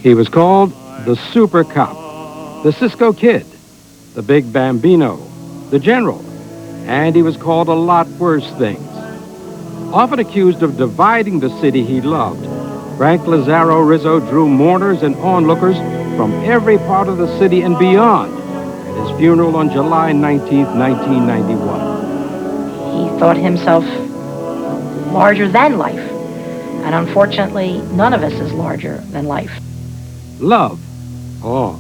He was called the Super Cop, the Cisco Kid, the Big Bambino, the General, and he was called a lot worse things. Often accused of dividing the city he loved, Frank Lazaro Rizzo drew mourners and onlookers from every part of the city and beyond at his funeral on July 19th, 1991. He thought himself larger than life, and unfortunately, none of us is larger than life. Love, awe,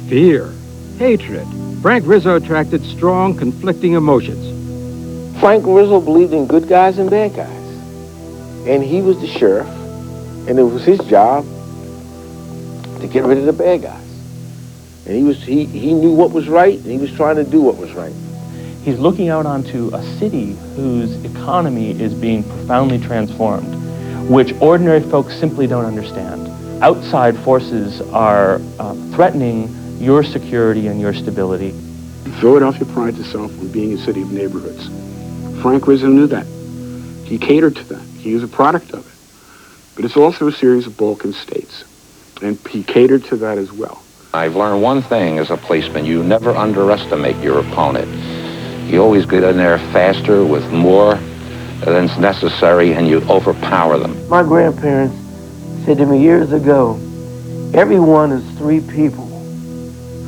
fear, hatred. Frank Rizzo attracted strong, conflicting emotions. Frank Rizzo believed in good guys and bad guys. And he was the sheriff, and it was his job to get rid of the bad guys. And he knew what was right, and he was trying to do what was right. He's looking out onto a city whose economy is being profoundly transformed, which ordinary folks simply don't understand. Outside forces are threatening your security and your stability. Philadelphia prides itself on being a city of neighborhoods. Frank Rizzo knew that. He catered to that. He was a product of it. But it's also a series of Balkan states, and he catered to that as well. I've learned one thing as a policeman: you never underestimate your opponent. You always get in there faster with more than's necessary, and you overpower them. My grandparents said to me years ago, everyone is three people: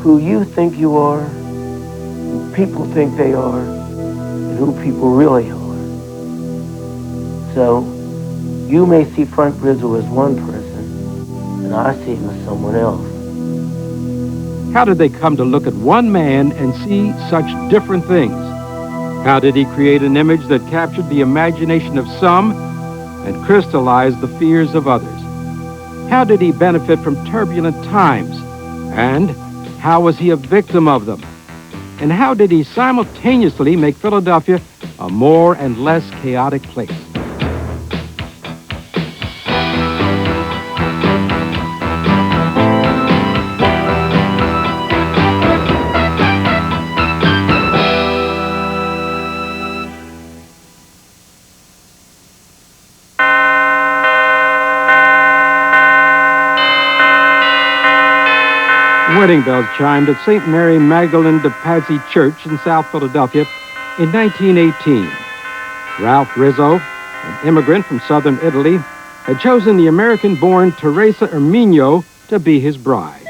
who you think you are, who people think they are, and who people really are. So, you may see Frank Rizzo as one person, and I see him as someone else. How did they come to look at one man and see such different things? How did he create an image that captured the imagination of some and crystallized the fears of others? How did he benefit from turbulent times? And how was he a victim of them? And how did he simultaneously make Philadelphia a more and less chaotic place? Wedding bells chimed at St. Mary Magdalene de Pazzi Church in South Philadelphia in 1918. Ralph Rizzo, an immigrant from southern Italy, had chosen the American-born Teresa Erminio to be his bride.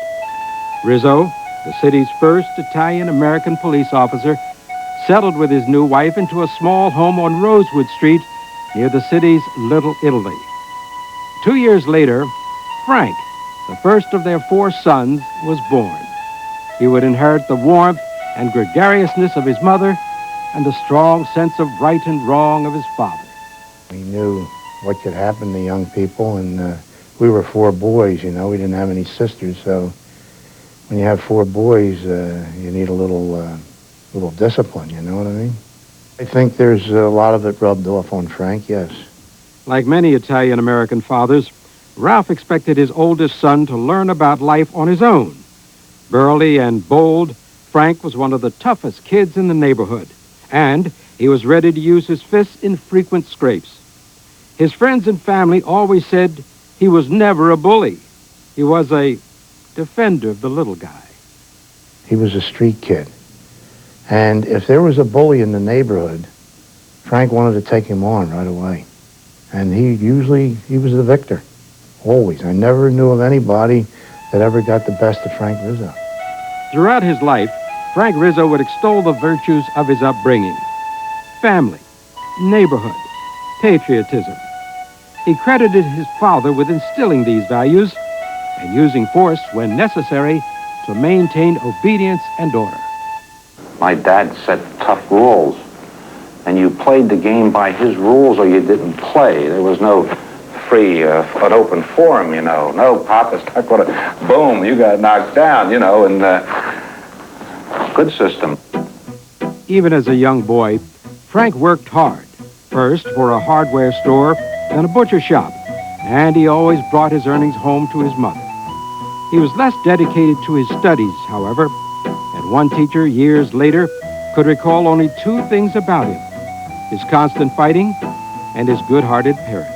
Rizzo, the city's first Italian-American police officer, settled with his new wife into a small home on Rosewood Street near the city's Little Italy. 2 years later, Frank, the first of their 4 sons, was born. He would inherit the warmth and gregariousness of his mother and the strong sense of right and wrong of his father. We knew what could happen to young people, and we were 4 boys, you know. We didn't have any sisters, so when you have 4 boys, you need a little discipline, you know what I mean? I think there's a lot of it rubbed off on Frank, yes. Like many Italian-American fathers, Ralph expected his oldest son to learn about life on his own. Burly and bold, Frank was one of the toughest kids in the neighborhood, and he was ready to use his fists in frequent scrapes. His friends and family always said he was never a bully. He was a defender of the little guy. He was a street kid, and if there was a bully in the neighborhood, Frank wanted to take him on right away. And he was the victor. Always. I never knew of anybody that ever got the best of Frank Rizzo. Throughout his life, Frank Rizzo would extol the virtues of his upbringing: family, neighborhood, patriotism. He credited his father with instilling these values and using force when necessary to maintain obedience and order. My dad set tough rules, and you played the game by his rules or you didn't play. There was no free, an open forum, you know. No, Papa stuck with it. Boom, you got knocked down, you know, and good system. Even as a young boy, Frank worked hard, first for a hardware store, then a butcher shop, and he always brought his earnings home to his mother. He was less dedicated to his studies, however, and one teacher years later could recall only 2 things about him: his constant fighting and his good-hearted parents.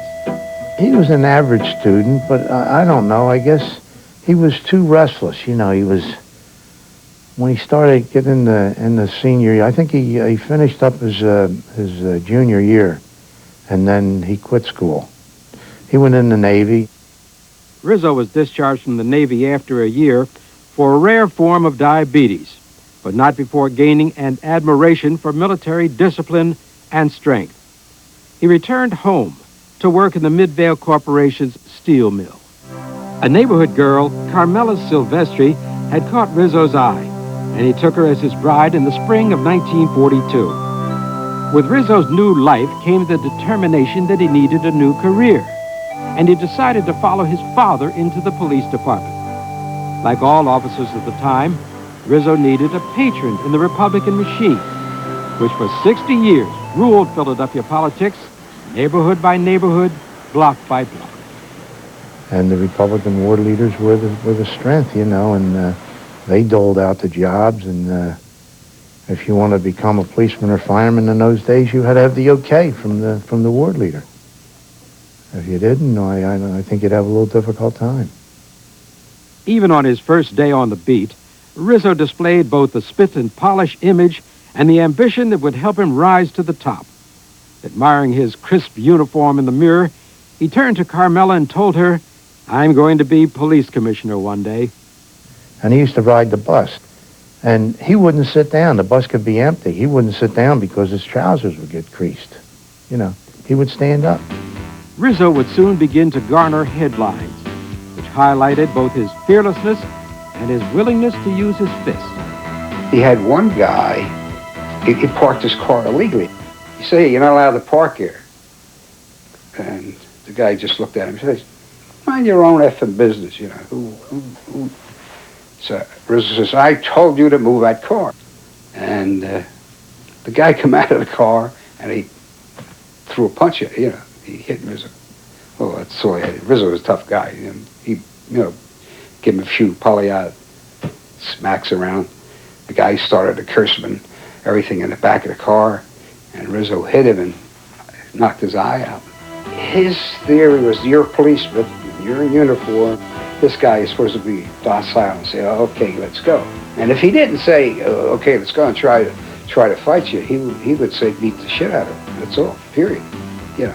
He was an average student, but I don't know, I guess he was too restless. You know, he was, when he started getting in the senior year, I think he finished up his junior year, and then he quit school. He went in the Navy. Rizzo was discharged from the Navy after a year for a rare form of diabetes, but not before gaining an admiration for military discipline and strength. He returned home to work in the Midvale Corporation's steel mill. A neighborhood girl, Carmela Silvestri, had caught Rizzo's eye, and he took her as his bride in the spring of 1942. With Rizzo's new life came the determination that he needed a new career, and he decided to follow his father into the police department. Like all officers of the time, Rizzo needed a patron in the Republican machine, which for 60 years ruled Philadelphia politics, neighborhood by neighborhood, block by block. And the Republican ward leaders were the strength, you know, and they doled out the jobs. And if you want to become a policeman or fireman in those days, you had to have the okay from the ward leader. If you didn't, I think you'd have a little difficult time. Even on his first day on the beat, Rizzo displayed both the spit and polish image and the ambition that would help him rise to the top. Admiring his crisp uniform in the mirror, he turned to Carmela and told her, "I'm going to be police commissioner one day." And he used to ride the bus. And he wouldn't sit down. The bus could be empty. He wouldn't sit down because his trousers would get creased. You know, he would stand up. Rizzo would soon begin to garner headlines, which highlighted both his fearlessness and his willingness to use his fists. He had one guy, he parked his car illegally. He said, "Hey, you're not allowed to park here." And the guy just looked at him and says, "Mind your own effing business, you know." Who? So Rizzo says, "I told you to move that car." And the guy came out of the car and he threw a punch at, you know, he hit Rizzo. Well, that's all he had. Rizzo was a tough guy. And he, you know, gave him a few polyod smacks around. The guy started to curse him and everything in the back of the car. And Rizzo hit him and knocked his eye out. His theory was, you're a policeman, you're in uniform, this guy is supposed to be docile and say, "Oh, okay, let's go." And if he didn't say, "Okay, let's go," and try to fight you, he would say, beat the shit out of him. That's all, period. You know.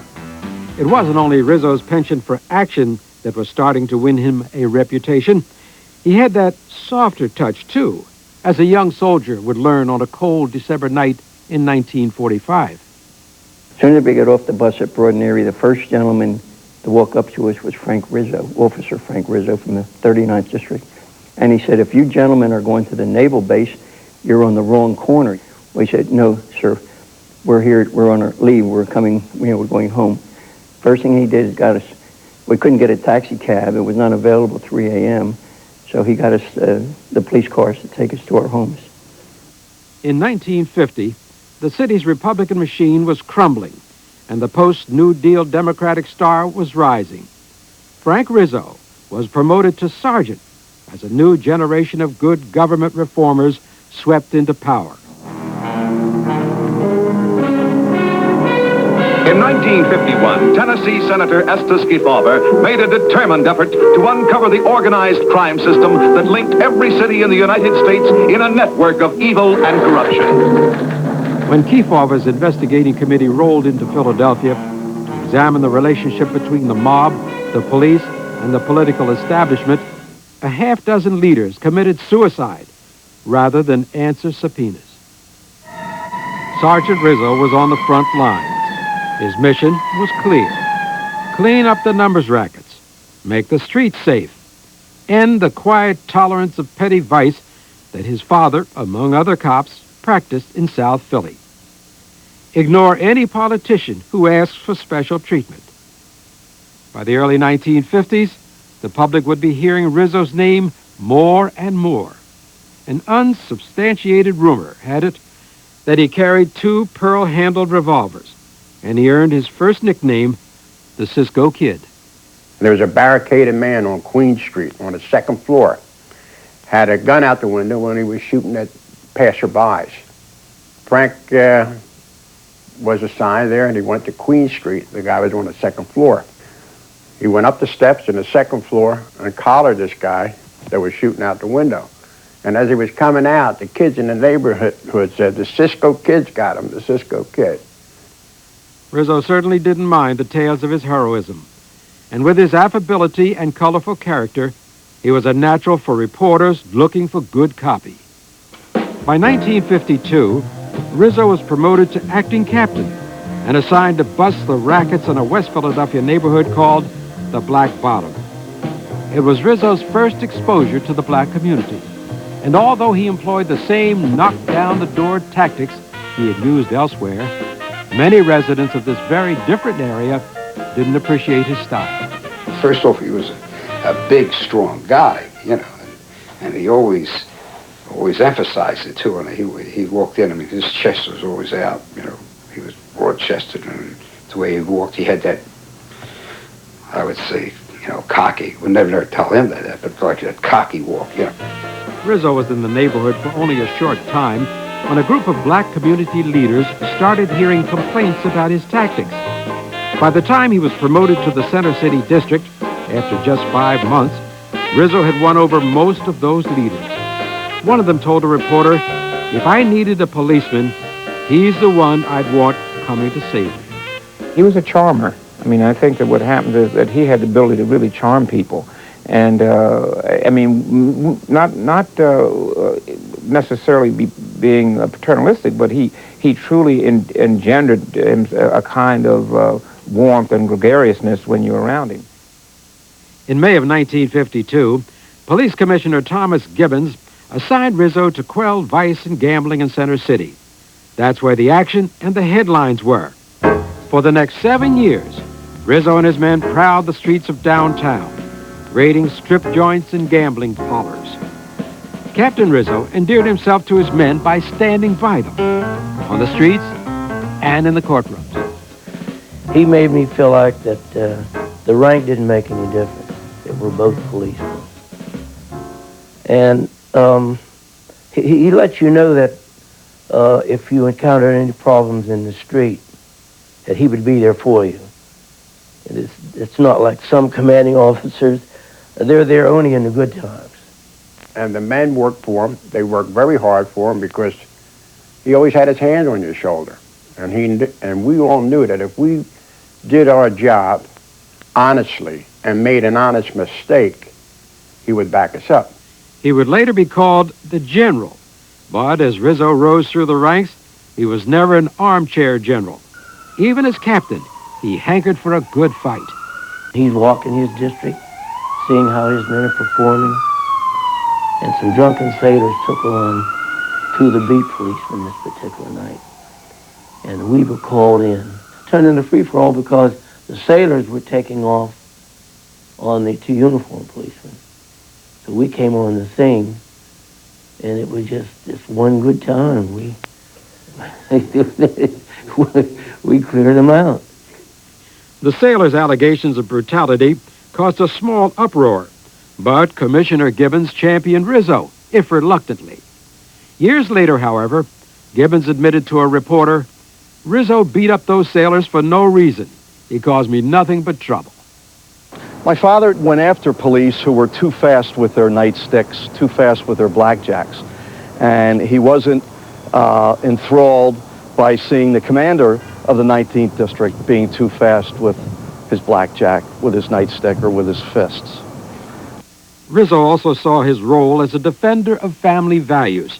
It wasn't only Rizzo's penchant for action that was starting to win him a reputation. He had that softer touch, too, as a young soldier would learn on a cold December night in 1945. As soon as we got off the bus at Broad and Erie, the first gentleman to walk up to us was Frank Rizzo, Officer Frank Rizzo from the 39th District. And he said, "If you gentlemen are going to the naval base, you're on the wrong corner." We said, "No, sir, we're here, we're on our leave, we're coming, you know, we're going home." First thing he did is got us, we couldn't get a taxi cab, it was not available at 3 a.m., so he got us the police cars to take us to our homes. In 1950, the city's Republican machine was crumbling, and the post-New Deal Democratic star was rising. Frank Rizzo was promoted to sergeant as a new generation of good government reformers swept into power. In 1951, Tennessee Senator Estes Kefauver made a determined effort to uncover the organized crime system that linked every city in the United States in a network of evil and corruption. When Kefauver's investigating committee rolled into Philadelphia to examine the relationship between the mob, the police, and the political establishment, a half-dozen leaders committed suicide rather than answer subpoenas. Sergeant Rizzo was on the front lines. His mission was clear: clean up the numbers rackets, make the streets safe, end the quiet tolerance of petty vice that his father, among other cops, practiced in South Philly. Ignore any politician who asks for special treatment. By the early 1950s, the public would be hearing Rizzo's name more and more. An unsubstantiated rumor had it that he carried 2 pearl-handled revolvers, and he earned his first nickname, the Cisco Kid. There was a barricaded man on Queen Street on the 2nd floor. Had a gun out the window when he was shooting at passerbys. Frank was assigned there, and he went to Queen Street. The guy was on the 2nd floor. He went up the steps in the 2nd floor and collared this guy that was shooting out the window. And as he was coming out, the kids in the neighborhood said, the Cisco kids got him, the Cisco kid. Rizzo certainly didn't mind the tales of his heroism. And with his affability and colorful character, he was a natural for reporters looking for good copy. By 1952, Rizzo was promoted to acting captain and assigned to bust the rackets in a West Philadelphia neighborhood called the Black Bottom. It was Rizzo's first exposure to the black community. And although he employed the same knock-down-the-door tactics he had used elsewhere, many residents of this very different area didn't appreciate his style. First off, he was a big, strong guy, you know, and he always emphasized it, too. And he walked in, I mean, his chest was always out, you know. He was broad-chested, and the way he walked, he had that, I would say, you know, cocky. We'd never tell him that, but like that cocky walk, you know. Rizzo was in the neighborhood for only a short time when a group of black community leaders started hearing complaints about his tactics. By the time he was promoted to the Center City District, after just 5 months, Rizzo had won over most of those leaders. One of them told a reporter, "If I needed a policeman, he's the one I'd want coming to save me." He was a charmer. I mean, I think that what happened is that he had the ability to really charm people. And, I mean, not necessarily being paternalistic, but he truly engendered a kind of warmth and gregariousness when you're around him. In May of 1952, Police Commissioner Thomas Gibbons assigned Rizzo to quell vice and gambling in Center City. That's where the action and the headlines were. For the next 7 years, Rizzo and his men prowled the streets of downtown, raiding strip joints and gambling parlors. Captain Rizzo endeared himself to his men by standing by them on the streets and in the courtrooms. He made me feel like that the rank didn't make any difference, that we're both policemen. And he let you know that if you encountered any problems in the street, that he would be there for you. It's not like some commanding officers. They're there only in the good times. And the men worked for him. They worked very hard for him because he always had his hand on your shoulder. And we all knew that if we did our job honestly and made an honest mistake, he would back us up. He would later be called the General, but as Rizzo rose through the ranks, he was never an armchair general. Even as captain, he hankered for a good fight. He's walking his district, seeing how his men are performing, and some drunken sailors took on to the beat policeman this particular night. And we were called in. Turned into free-for-all because the sailors were taking off on the 2 uniformed policemen. So we came on the thing, and it was just one good time. We cleared them out. The sailors' allegations of brutality caused a small uproar, but Commissioner Gibbons championed Rizzo, if reluctantly. Years later, however, Gibbons admitted to a reporter, "Rizzo beat up those sailors for no reason. He caused me nothing but trouble." My father went after police who were too fast with their nightsticks, too fast with their blackjacks. And he wasn't enthralled by seeing the commander of the 19th District being too fast with his blackjack, with his nightstick, or with his fists. Rizzo also saw his role as a defender of family values.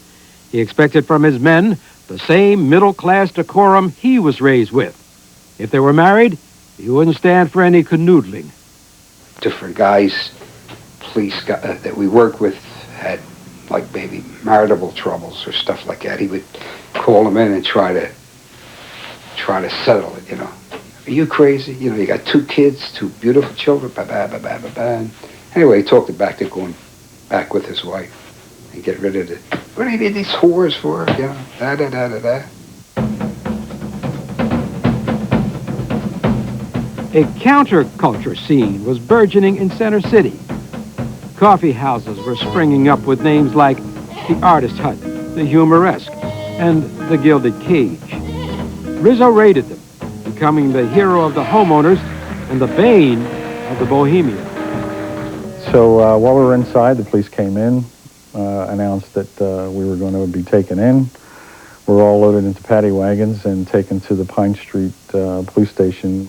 He expected from his men the same middle-class decorum he was raised with. If they were married, he wouldn't stand for any canoodling. Different guys, police that we worked with had like maybe marital troubles or stuff like that. He would call them in and try to settle it, you know. Are you crazy? You know, you got 2 kids, 2 beautiful children, And anyway, he talked it back to going back with his wife and get rid of it. What do you need these whores for? You know, da-da-da-da-da. A counterculture scene was burgeoning in Center City. Coffee houses were springing up with names like the Artist Hut, the Humoresque, and the Gilded Cage. Rizzo raided them, becoming the hero of the homeowners and the bane of the bohemian. So while we were inside, the police came in, announced that we were going to be taken in. We were all loaded into paddy wagons and taken to the Pine Street police station.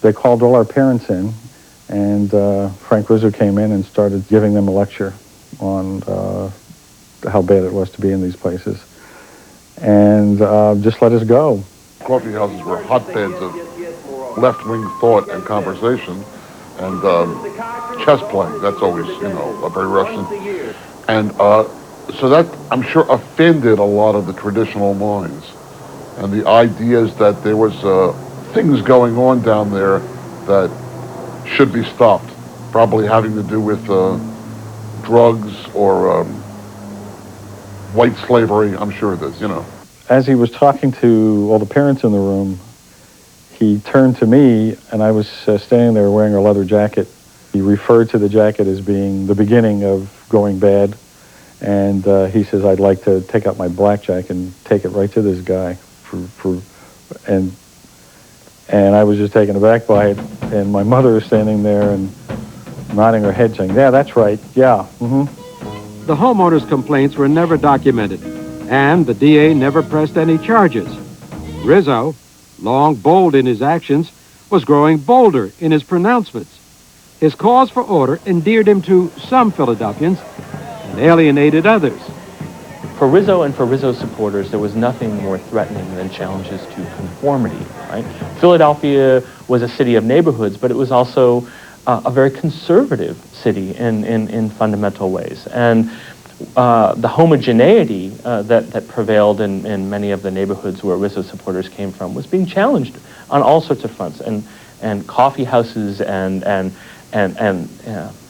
They called all our parents in, and Frank Rizzo came in and started giving them a lecture on how bad it was to be in these places, and just let us go. Coffee houses were hotbeds of left-wing thought and conversation, and chess playing. That's always, a very Russian. And so that, I'm sure, offended a lot of the traditional minds. And the ideas that there was things going on down there that should be stopped, probably having to do with drugs or white slavery. I'm sure there's, As he was talking to all the parents in the room, he turned to me, and I was standing there wearing a leather jacket. He referred to the jacket as being the beginning of going bad, and he says, "I'd like to take out my blackjack and take it right to this guy." And I was just taken aback by it, and my mother was standing there and nodding her head, saying, "Yeah, that's right, yeah, mm-hmm." The homeowners' complaints were never documented, and the DA never pressed any charges. Rizzo, long bold in his actions, was growing bolder in his pronouncements. His calls for order endeared him to some Philadelphians and alienated others. For Rizzo and for Rizzo supporters, there was nothing more threatening than challenges to conformity, right? Philadelphia was a city of neighborhoods, but it was also a very conservative city in fundamental ways. And the homogeneity that prevailed in many of the neighborhoods where Rizzo supporters came from was being challenged on all sorts of fronts. And coffee houses and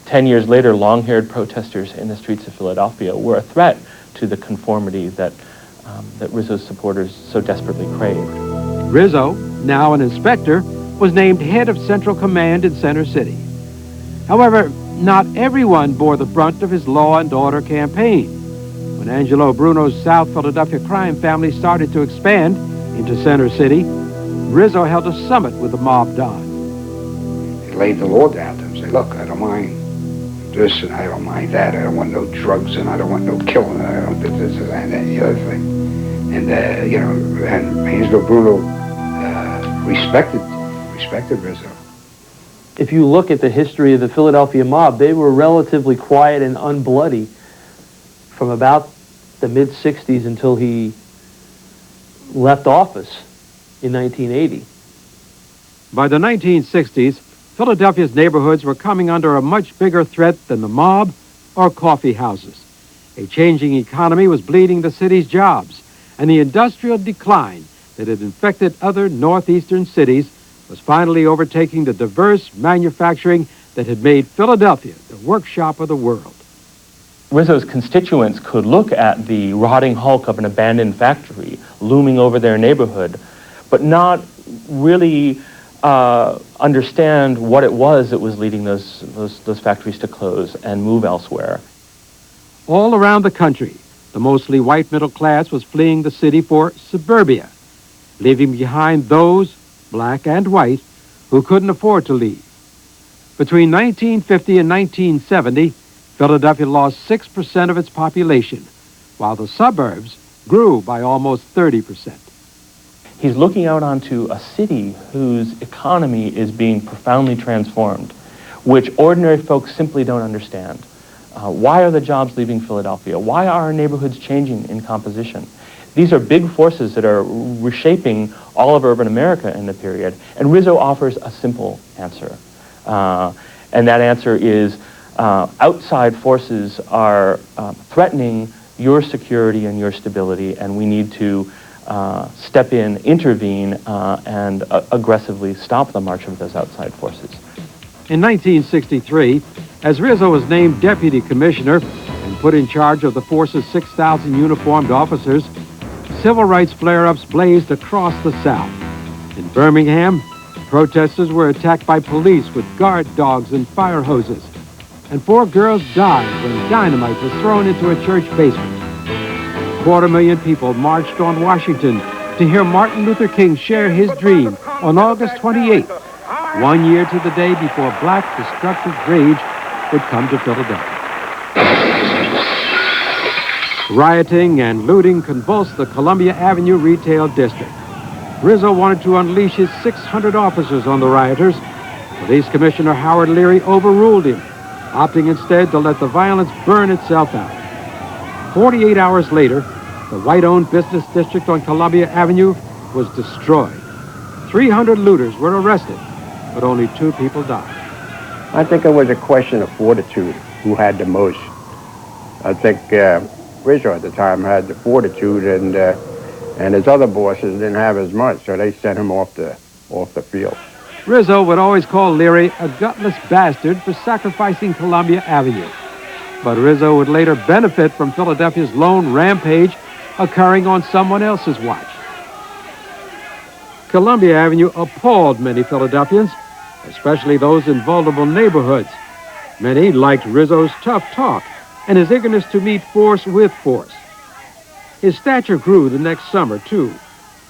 10 years later, long-haired protesters in the streets of Philadelphia were a threat to the conformity that Rizzo's supporters so desperately craved. Rizzo, now an inspector, was named head of Central Command in Center City. However, not everyone bore the brunt of his law and order campaign. When Angelo Bruno's South Philadelphia crime family started to expand into Center City, Rizzo held a summit with the mob don. He laid the law down to him, say, "Look, I don't mind this and I don't mind that. I don't want no drugs and I don't want no killing. I don't do this and that and the other thing." And and Angelo Bruno respected Rizzo. If you look at the history of the Philadelphia mob, they were relatively quiet and unbloody from about the mid-60s until he left office in 1980. By the 1960s, Philadelphia's neighborhoods were coming under a much bigger threat than the mob or coffee houses. A changing economy was bleeding the city's jobs, and the industrial decline that had infected other northeastern cities was finally overtaking the diverse manufacturing that had made Philadelphia the workshop of the world. Rizzo's constituents could look at the rotting hulk of an abandoned factory looming over their neighborhood, but not really understand what it was that was leading those factories to close and move elsewhere. All around the country, the mostly white middle class was fleeing the city for suburbia, leaving behind those, black and white, who couldn't afford to leave. Between 1950 and 1970, Philadelphia lost 6% of its population, while the suburbs grew by almost 30%. He's looking out onto a city whose economy is being profoundly transformed, which ordinary folks simply don't understand. Why are the jobs leaving Philadelphia? Why are our neighborhoods changing in composition? These are big forces that are reshaping all of urban America in the period, and Rizzo offers a simple answer. And that answer is outside forces are threatening your security and your stability, and we need to step in, intervene, and aggressively stop the march of those outside forces. In 1963, as Rizzo was named deputy commissioner and put in charge of the force's 6,000 uniformed officers, civil rights flare-ups blazed across the South. In Birmingham, protesters were attacked by police with guard dogs and fire hoses, and 4 girls died when dynamite was thrown into a church basement. 250,000 people marched on Washington to hear Martin Luther King share his dream on August 28th, 1 year to the day before black destructive rage would come to Philadelphia. Rioting and looting convulsed the Columbia Avenue retail district. Rizzo wanted to unleash his 600 officers on the rioters. Police Commissioner Howard Leary overruled him, opting instead to let the violence burn itself out. 48 hours later, the white-owned business district on Columbia Avenue was destroyed. 300 looters were arrested, but only 2 people died. I think it was a question of fortitude, who had the most. I think Rizzo at the time had the fortitude, and his other bosses didn't have as much, so they sent him off the field. Rizzo would always call Leary a gutless bastard for sacrificing Columbia Avenue. But Rizzo would later benefit from Philadelphia's lone rampage occurring on someone else's watch. Columbia Avenue appalled many Philadelphians, especially those in vulnerable neighborhoods. Many liked Rizzo's tough talk and his eagerness to meet force with force. His stature grew the next summer, too,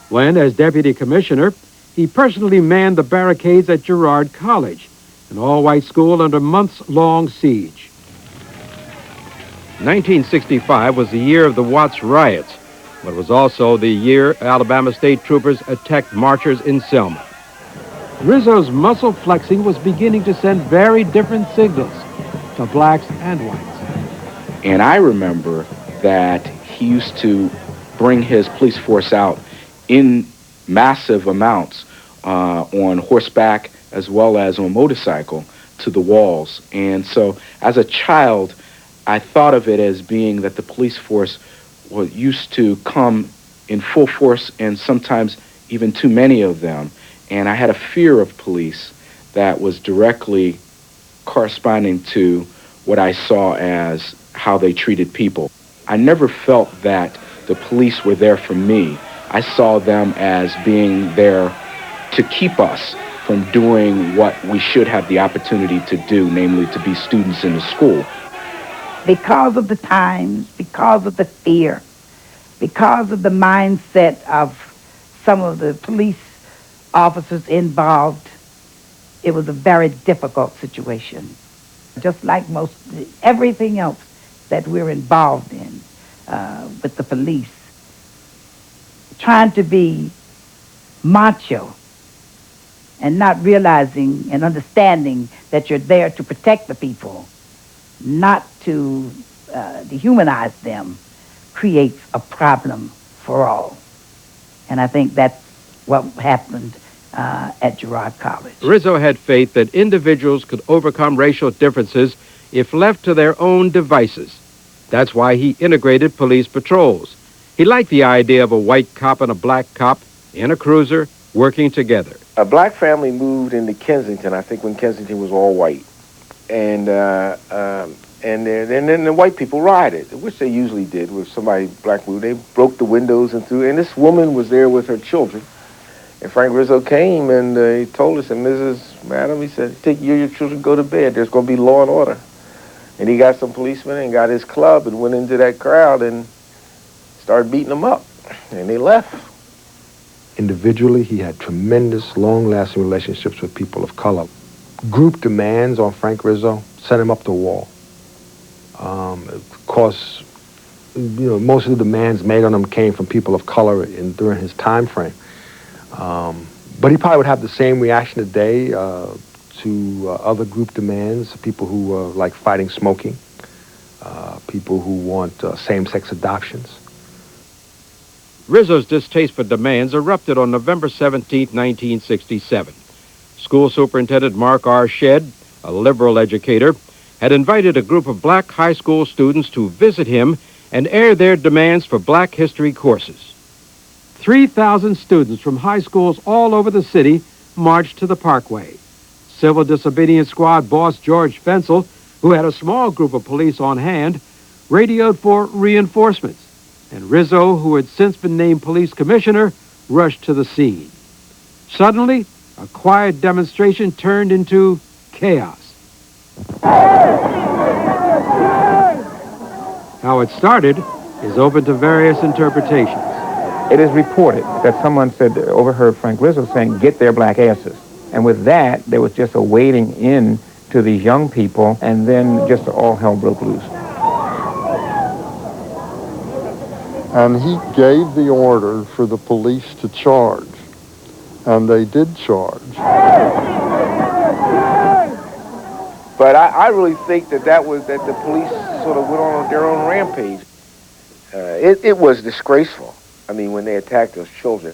when, as deputy commissioner, he personally manned the barricades at Girard College, an all-white school under months-long siege. 1965 was the year of the Watts riots, but it was also the year Alabama state troopers attacked marchers in Selma. Rizzo's muscle flexing was beginning to send very different signals to blacks and whites. And I remember that he used to bring his police force out in massive amounts on horseback as well as on motorcycle to the walls. And so as a child, I thought of it as being that the police force used to come in full force and sometimes even too many of them. And I had a fear of police that was directly corresponding to what I saw as how they treated people. I never felt that the police were there for me. I saw them as being there to keep us from doing what we should have the opportunity to do, namely to be students in the school. Because of the times, because of the fear, because of the mindset of some of the police officers involved, it was a very difficult situation. Just like everything else that we're involved in with the police, trying to be macho and not realizing and understanding that you're there to protect the people, not to dehumanize them, creates a problem for all. And I think that's what happened at Girard College. Rizzo had faith that individuals could overcome racial differences if left to their own devices. That's why he integrated police patrols. He liked the idea of a white cop and a black cop in a cruiser working together. A black family moved into Kensington, I think, when Kensington was all white. And then the white people rioted, which they usually did. With somebody black moved, they broke the windows and threw. And this woman was there with her children. And Frank Rizzo came and he told us, and Madam, he said, take you and your children, go to bed. There's going to be law and order. And he got some policemen and got his club and went into that crowd and started beating them up. And they left. Individually, he had tremendous, long-lasting relationships with people of color. Group demands on Frank Rizzo sent him up the wall. Of course, most of the demands made on him came from people of color during his time frame. But he probably would have the same reaction today to other group demands, people who like fighting smoking, people who want same-sex adoptions. Rizzo's distaste for demands erupted on November 17, 1967. School Superintendent Mark R. Shedd, a liberal educator, had invited a group of black high school students to visit him and air their demands for black history courses. 3,000 students from high schools all over the city marched to the Parkway. Civil Disobedience Squad boss George Fensel, who had a small group of police on hand, radioed for reinforcements, and Rizzo, who had since been named police commissioner, rushed to the scene. Suddenly, a quiet demonstration turned into chaos. How it started is open to various interpretations. It is reported that someone overheard Frank Rizzo saying, "Get their black asses." And with that, there was just a wading in to these young people, and then just all hell broke loose. And he gave the order for the police to charge, and they did charge. But I really think that the police sort of went on their own rampage. It was disgraceful. I mean, when they attacked those children.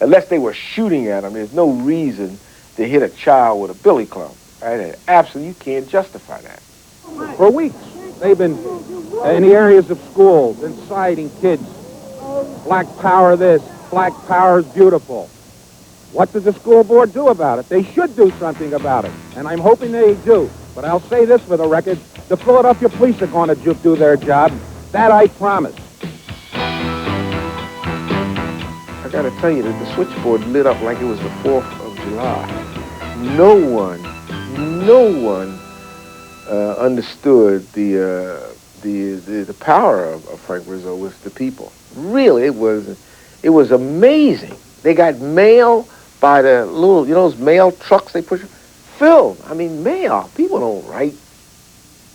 Unless they were shooting at them, there's no reason to hit a child with a billy club. Right? Absolutely, you can't justify that. For weeks, they've been in the areas of schools, inciting kids. Black power this, black power is beautiful. What does the school board do about it? They should do something about it, and I'm hoping they do. But I'll say this for the record, the Philadelphia police are going to do their job. That I promise. I got to tell you that the switchboard lit up like it was the 4th of July. No one understood the power of Frank Rizzo with the people. Really, it was amazing. They got mail by the little, those mail trucks they push, filled. I mean, mail. People don't write.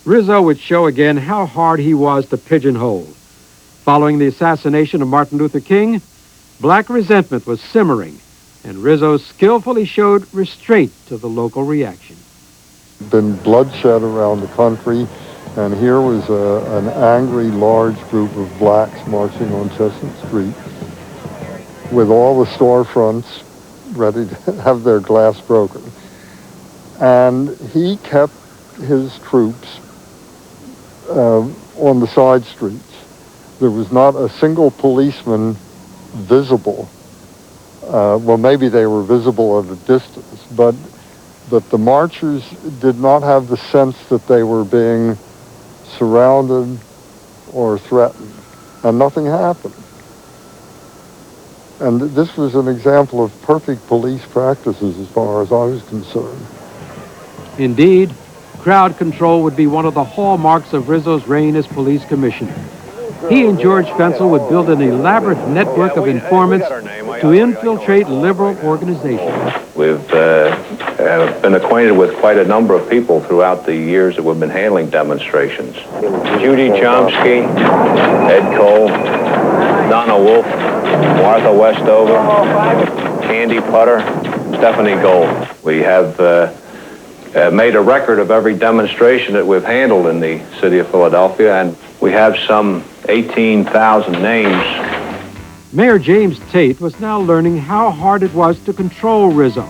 Rizzo would show again how hard he was to pigeonhole. Following the assassination of Martin Luther King, black resentment was simmering, and Rizzo skillfully showed restraint to the local reaction. Been bloodshed around the country, and here was an angry, large group of blacks marching on Chestnut Street with all the storefronts ready to have their glass broken. And he kept his troops on the side streets. There was not a single policeman visible. Well, maybe they were visible at a distance, but the marchers did not have the sense that they were being surrounded or threatened, and nothing happened. And this was an example of perfect police practices as far as I was concerned. Indeed, crowd control would be one of the hallmarks of Rizzo's reign as police commissioner. He and George Fensel would build an elaborate network of informants to infiltrate liberal organizations. We've been acquainted with quite a number of people throughout the years that we've been handling demonstrations. Judy Chomsky, Ed Cole, Donna Wolf, Martha Westover, Candy Putter, Stephanie Gold. We have made a record of every demonstration that we've handled in the city of Philadelphia, and we have some 18,000 names. Mayor James Tate was now learning how hard it was to control Rizzo,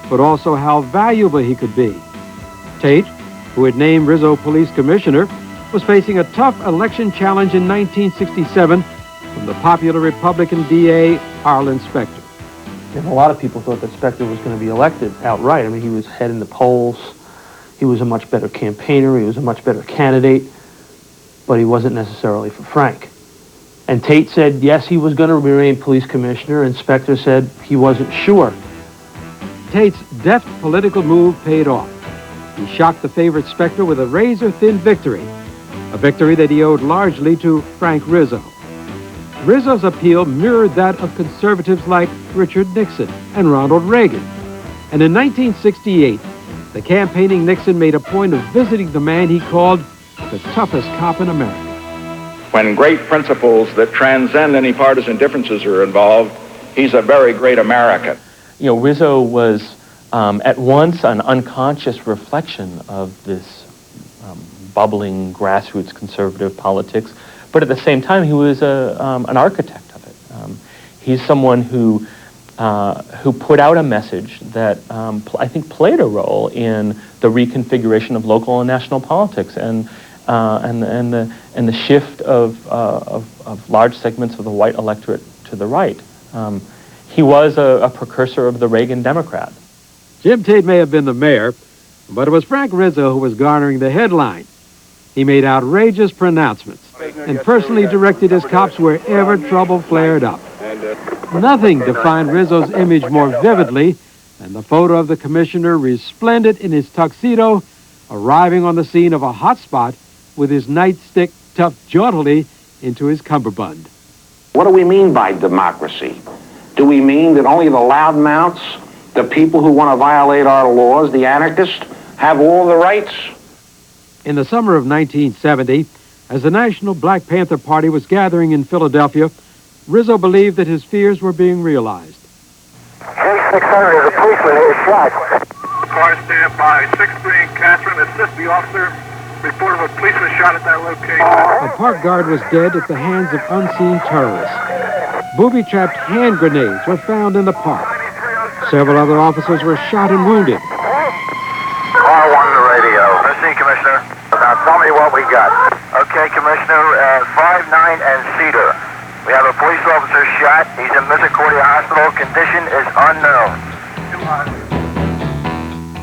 but also how valuable he could be. Tate, who had named Rizzo police commissioner, was facing a tough election challenge in 1967 from the popular Republican DA, Arlen Specter. And a lot of people thought that Specter was going to be elected outright. I mean, he was head in the polls. He was a much better campaigner. He was a much better candidate. But he wasn't necessarily for Frank. And Tate said, yes, he was going to remain police commissioner, and Specter said he wasn't sure. Tate's deft political move paid off. He shocked the favorite Specter with a razor-thin victory, a victory that he owed largely to Frank Rizzo. Rizzo's appeal mirrored that of conservatives like Richard Nixon and Ronald Reagan. And in 1968, the campaigning Nixon made a point of visiting the man he called the toughest cop in America. When great principles that transcend any partisan differences are involved, he's a very great American. You know, Rizzo was at once an unconscious reflection of this bubbling grassroots conservative politics, but at the same time, he was an architect of it. He's someone who put out a message that I think played a role in the reconfiguration of local and national politics and the shift of large segments of the white electorate to the right. He was a precursor of the Reagan Democrat. Jim Tate may have been the mayor, but it was Frank Rizzo who was garnering the headline. He made outrageous pronouncements and personally directed his cops wherever trouble flared up. Nothing defined Rizzo's image more vividly than the photo of the commissioner resplendent in his tuxedo, arriving on the scene of a hot spot with his nightstick tucked jauntily into his cummerbund. What do we mean by democracy? Do we mean that only the loudmouths, the people who want to violate our laws, the anarchists, have all the rights. In the summer of 1970, as the National Black Panther Party was gathering in Philadelphia, Rizzo believed that his fears were being realized. K600 is a policeman who was shot. Car stand by. 6-3 in Catherine. Assist the officer. Report of a policeman shot at that location. A park guard was dead at the hands of unseen terrorists. Booby-trapped hand grenades were found in the park. Several other officers were shot and wounded. Car 1 to radio. Let's see, Commissioner. Now tell me what we got. Okay, Commissioner, 5-9 and Cedar. We have a police officer shot. He's in Misericordia Hospital. Condition is unknown.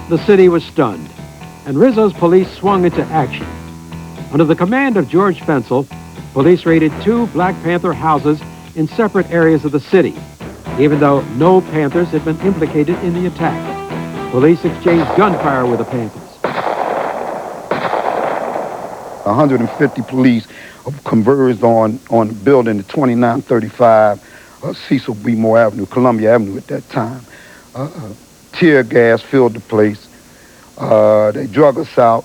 The city was stunned, and Rizzo's police swung into action. Under the command of George Fensel, police raided 2 Black Panther houses in separate areas of the city, even though no Panthers had been implicated in the attack. Police exchanged gunfire with the Panthers. 150 police converged on the building at 2935 Cecil B. Moore Avenue, Columbia Avenue at that time. Tear gas filled the place. They drug us out,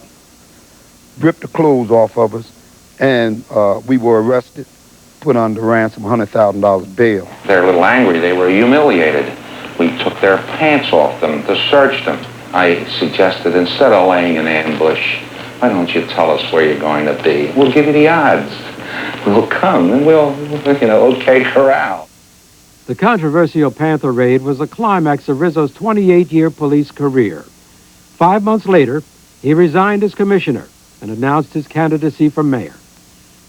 ripped the clothes off of us, and we were arrested, put under ransom, $100,000 bail. They're a little angry. They were humiliated. We took their pants off them to search them. I suggested, instead of laying an ambush, why don't you tell us where you're going to be? We'll give you the odds. We'll come and we'll okay corral. The controversial Panther raid was the climax of Rizzo's 28-year police career. 5 months later, he resigned as commissioner and announced his candidacy for mayor.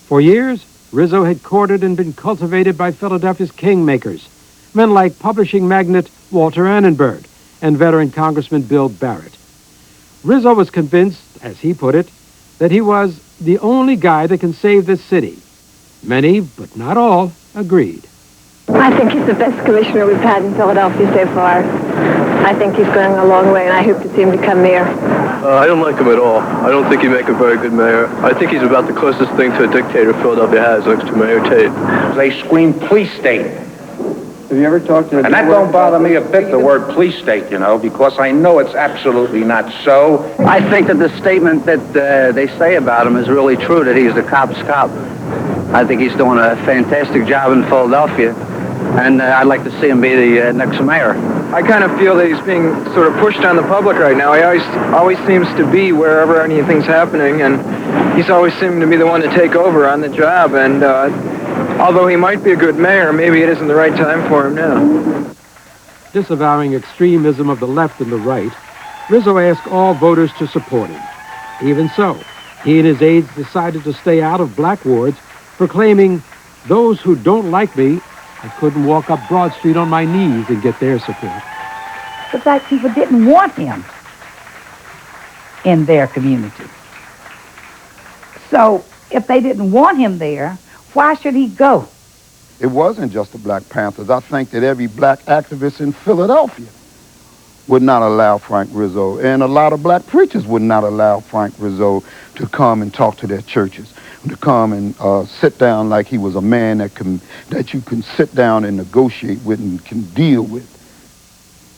For years, Rizzo had courted and been cultivated by Philadelphia's kingmakers, men like publishing magnate Walter Annenberg and veteran Congressman Bill Barrett. Rizzo was convinced, as he put it, that he was the only guy that can save this city. Many, but not all, agreed. I think he's the best commissioner we've had in Philadelphia so far. I think he's going a long way, and I hope to see him become mayor. I don't like him at all. I don't think he'd make a very good mayor. I think he's about the closest thing to a dictator Philadelphia has next to Mayor Tate. They scream police state. Have you ever talked to... And that don't bother me a bit, the word police state, because I know it's absolutely not so. I think that the statement that they say about him is really true, that he's the cop's cop. I think he's doing a fantastic job in Philadelphia, and I'd like to see him be the next mayor. I kind of feel that he's being sort of pushed on the public right now. He always seems to be wherever anything's happening, and he's always seeming to be the one to take over on the job, and although he might be a good mayor, maybe it isn't the right time for him now. Disavowing extremism of the left and the right, Rizzo asked all voters to support him. Even so, he and his aides decided to stay out of black wards, proclaiming, "Those who don't like me, I couldn't walk up Broad Street on my knees and get their support." The black people didn't want him in their community. So if they didn't want him there, why should he go? It wasn't just the Black Panthers. I think that every black activist in Philadelphia would not allow Frank Rizzo, and a lot of black preachers would not allow Frank Rizzo to come and talk to their churches, to come and sit down like he was a man that you can sit down and negotiate with and can deal with.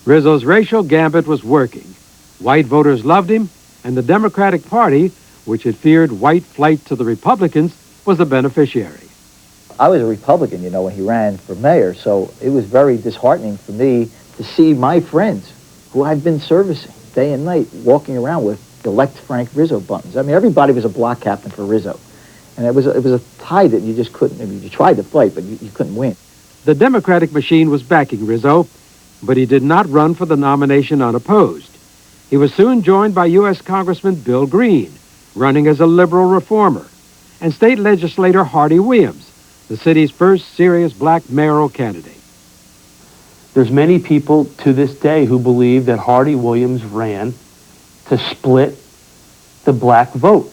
Rizzo's racial gambit was working. White voters loved him, and the Democratic Party, which had feared white flight to the Republicans, was the beneficiary. I was a Republican, when he ran for mayor, so it was very disheartening for me to see my friends, who I've been servicing day and night, walking around with elect Frank Rizzo buttons. I mean, everybody was a block captain for Rizzo. And it was a tie that you just couldn't, you tried to fight, but you couldn't win. The Democratic machine was backing Rizzo, but he did not run for the nomination unopposed. He was soon joined by U.S. Congressman Bill Green, running as a liberal reformer, and state legislator Hardy Williams, the city's first serious black mayoral candidate. There's many people to this day who believe that Hardy Williams ran to split the black vote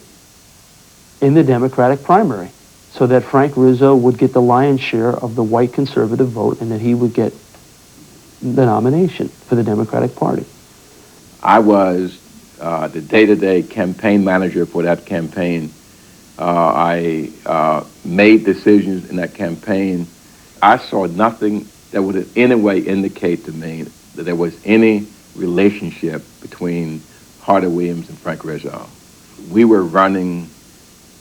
in the Democratic primary, so that Frank Rizzo would get the lion's share of the white conservative vote and that he would get the nomination for the Democratic Party. I was the day-to-day campaign manager for that campaign. I made decisions in that campaign. I saw nothing that would in any way indicate to me that there was any relationship between Hardy Williams and Frank Rizzo. We were running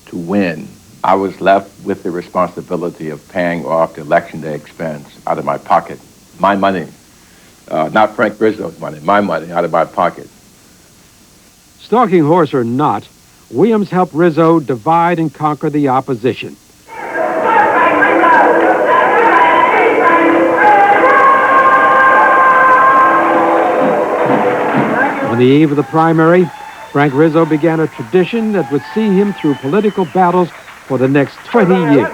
to win. I was left with the responsibility of paying off the election day expense out of my pocket. My money, not Frank Rizzo's money, my money out of my pocket. Stalking horse or not, Williams helped Rizzo divide and conquer the opposition. On the eve of the primary, Frank Rizzo began a tradition that would see him through political battles for the next 20 years.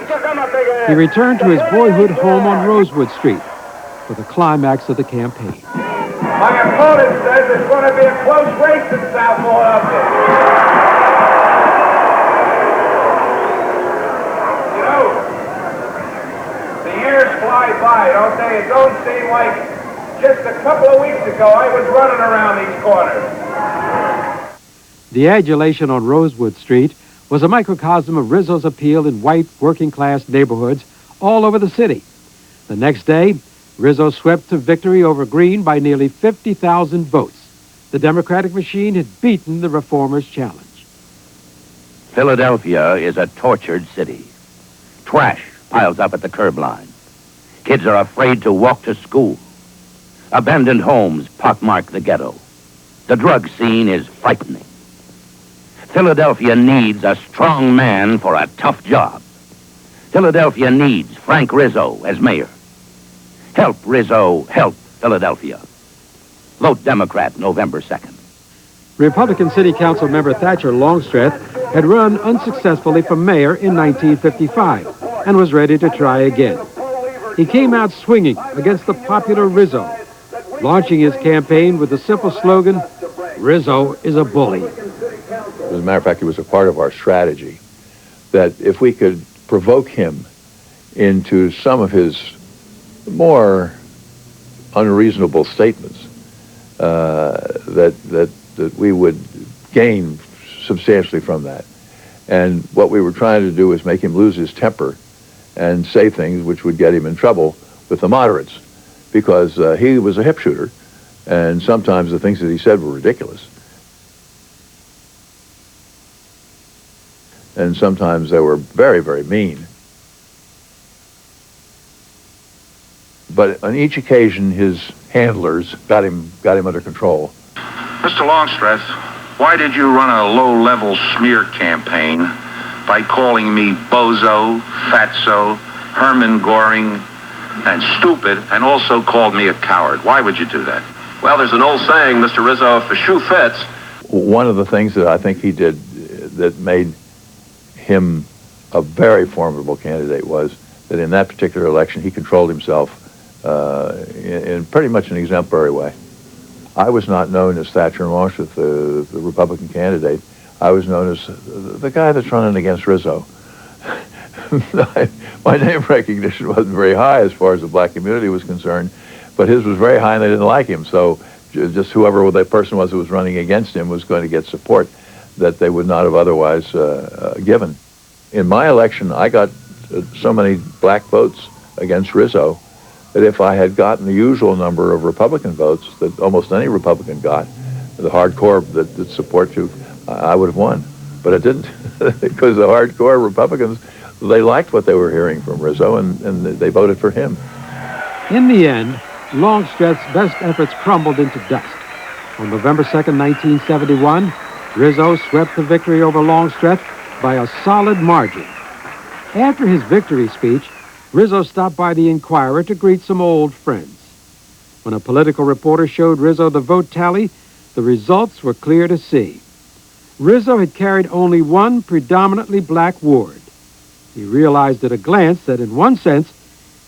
He returned to his boyhood home on Rosewood Street for the climax of the campaign. My opponent says it's going to be a close race in South Philadelphia. You know, the years fly by, don't they? It don't seem like just a couple of weeks ago I was running around these corners. The adulation on Rosewood Street was a microcosm of Rizzo's appeal in white working-class neighborhoods all over the city. The next day, Rizzo swept to victory over Green by nearly 50,000 votes. The Democratic machine had beaten the reformers' challenge. Philadelphia is a tortured city. Trash piles up at the curb line. Kids are afraid to walk to school. Abandoned homes pockmark the ghetto. The drug scene is frightening. Philadelphia needs a strong man for a tough job. Philadelphia needs Frank Rizzo as mayor. Help Rizzo help Philadelphia. Vote Democrat November 2nd. Republican City Council member Thatcher Longstreth had run unsuccessfully for mayor in 1955 and was ready to try again. He came out swinging against the popular Rizzo, launching his campaign with the simple slogan, "Rizzo is a bully." As a matter of fact, it was a part of our strategy that if we could provoke him into some of his more unreasonable statements, that we would gain substantially from that. And what we were trying to do was make him lose his temper and say things which would get him in trouble with the moderates, because he was a hip shooter, and sometimes the things that he said were ridiculous. And sometimes they were very, very mean. But on each occasion, his handlers got him under control. Mr. Longstreth, why did you run a low-level smear campaign by calling me bozo, fatso, Herman Goring, and stupid, and also called me a coward? Why would you do that? Well, there's an old saying, Mr. Rizzo, if the shoe fits. One of the things that I think he did that made him a very formidable candidate was that in that particular election, he controlled himself in pretty much an exemplary way. I was not known as Thatcher Longstreth, the Republican candidate. I was known as the guy that's running against Rizzo. My name recognition wasn't very high as far as the black community was concerned, but his was very high and they didn't like him. So just whoever that person was who was running against him was going to get support that they would not have otherwise given. In my election, I got so many black votes against Rizzo that if I had gotten the usual number of Republican votes that almost any Republican got, the hardcore that support you, I would have won. But it didn't, because the hardcore Republicans, they liked what they were hearing from Rizzo, and they voted for him. In the end, Longstreth's best efforts crumbled into dust. On November 2nd, 1971, Rizzo swept the victory over Longstreth by a solid margin. After his victory speech, Rizzo stopped by the Inquirer to greet some old friends. When a political reporter showed Rizzo the vote tally, the results were clear to see. Rizzo had carried only one predominantly black ward. He realized at a glance that in one sense,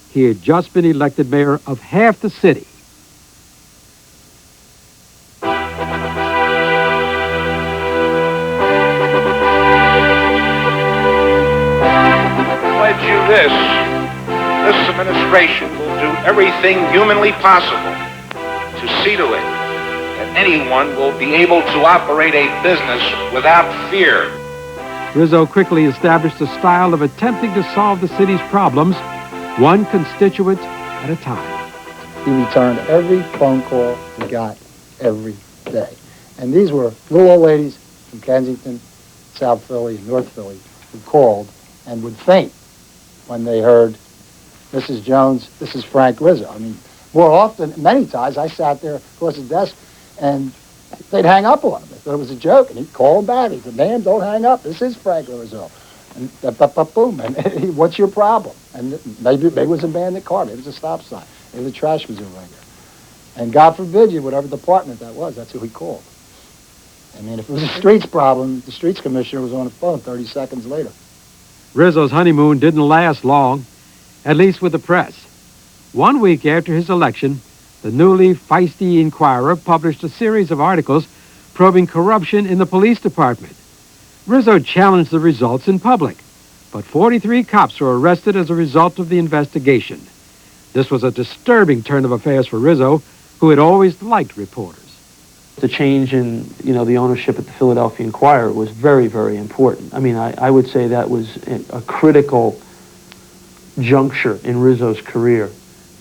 he had just been elected mayor of half the city. Pledge you this. This administration will do everything humanly possible to see to it that anyone will be able to operate a business without fear. Rizzo quickly established a style of attempting to solve the city's problems, one constituent at a time. He returned every phone call he got every day. And these were little old ladies from Kensington, South Philly, and North Philly who called and would faint when they heard, Mrs. Jones, this is Frank Rizzo. I mean, more often, many times, I sat there across the desk and they'd hang up on him. They thought it was a joke, and he'd call him back. He said, "Ma'am, don't hang up. This is Frank Rizzo." And boom, and what's your problem? And maybe it was a bandit car, maybe it was a stop sign, maybe the trash was irregular. And God forbid you, whatever department that was, that's who he called. I mean, if it was a streets problem, the streets commissioner was on the phone 30 seconds later. Rizzo's honeymoon didn't last long, at least with the press. 1 week after his election, the newly feisty Inquirer published a series of articles probing corruption in the police department. Rizzo challenged the results in public, but 43 cops were arrested as a result of the investigation. This was a disturbing turn of affairs for Rizzo, who had always liked reporters. The change in, the ownership at the Philadelphia Inquirer was very, very important. I mean, I would say that was a critical juncture in Rizzo's career.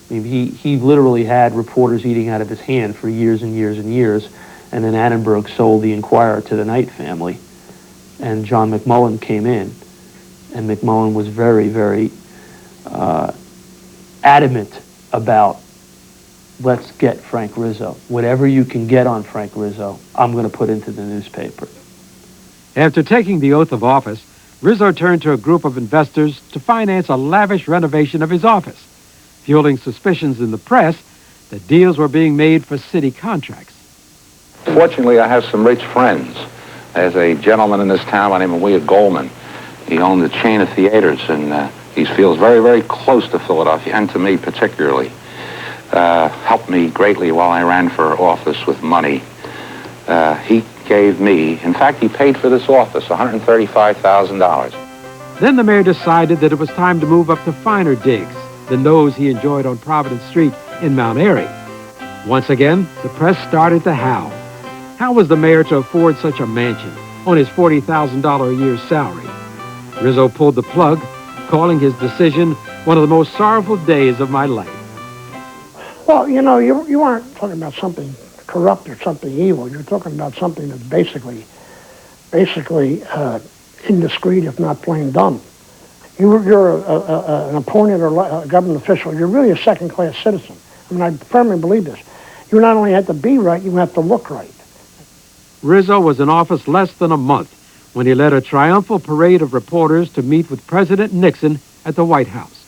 I mean, he literally had reporters eating out of his hand for years and years and years, and then Annenberg sold the Inquirer to the Knight family, and John McMullen came in, and McMullen was very, very adamant about, let's get Frank Rizzo. Whatever you can get on Frank Rizzo, I'm going to put into the newspaper. After taking the oath of office, Rizzo turned to a group of investors to finance a lavish renovation of his office, fueling suspicions in the press that deals were being made for city contracts. Fortunately, I have some rich friends. There's a gentleman in this town by the name of William Goldman. He owned a chain of theaters, and he feels very, very close to Philadelphia, and to me particularly. Helped me greatly while I ran for office with money. He gave me, in fact, he paid for this office, $135,000. Then the mayor decided that it was time to move up to finer digs than those he enjoyed on Providence Street in Mount Airy. Once again, the press started to howl. How was the mayor to afford such a mansion on his $40,000 a year salary? Rizzo pulled the plug, calling his decision one of the most sorrowful days of my life. Well, you aren't talking about something corrupt or something evil. You're talking about something that's basically indiscreet, if not plain dumb. You're an opponent or a government official. You're really a second-class citizen. I mean, I firmly believe this. You not only have to be right, you have to look right. Rizzo was in office less than a month when he led a triumphal parade of reporters to meet with President Nixon at the White House.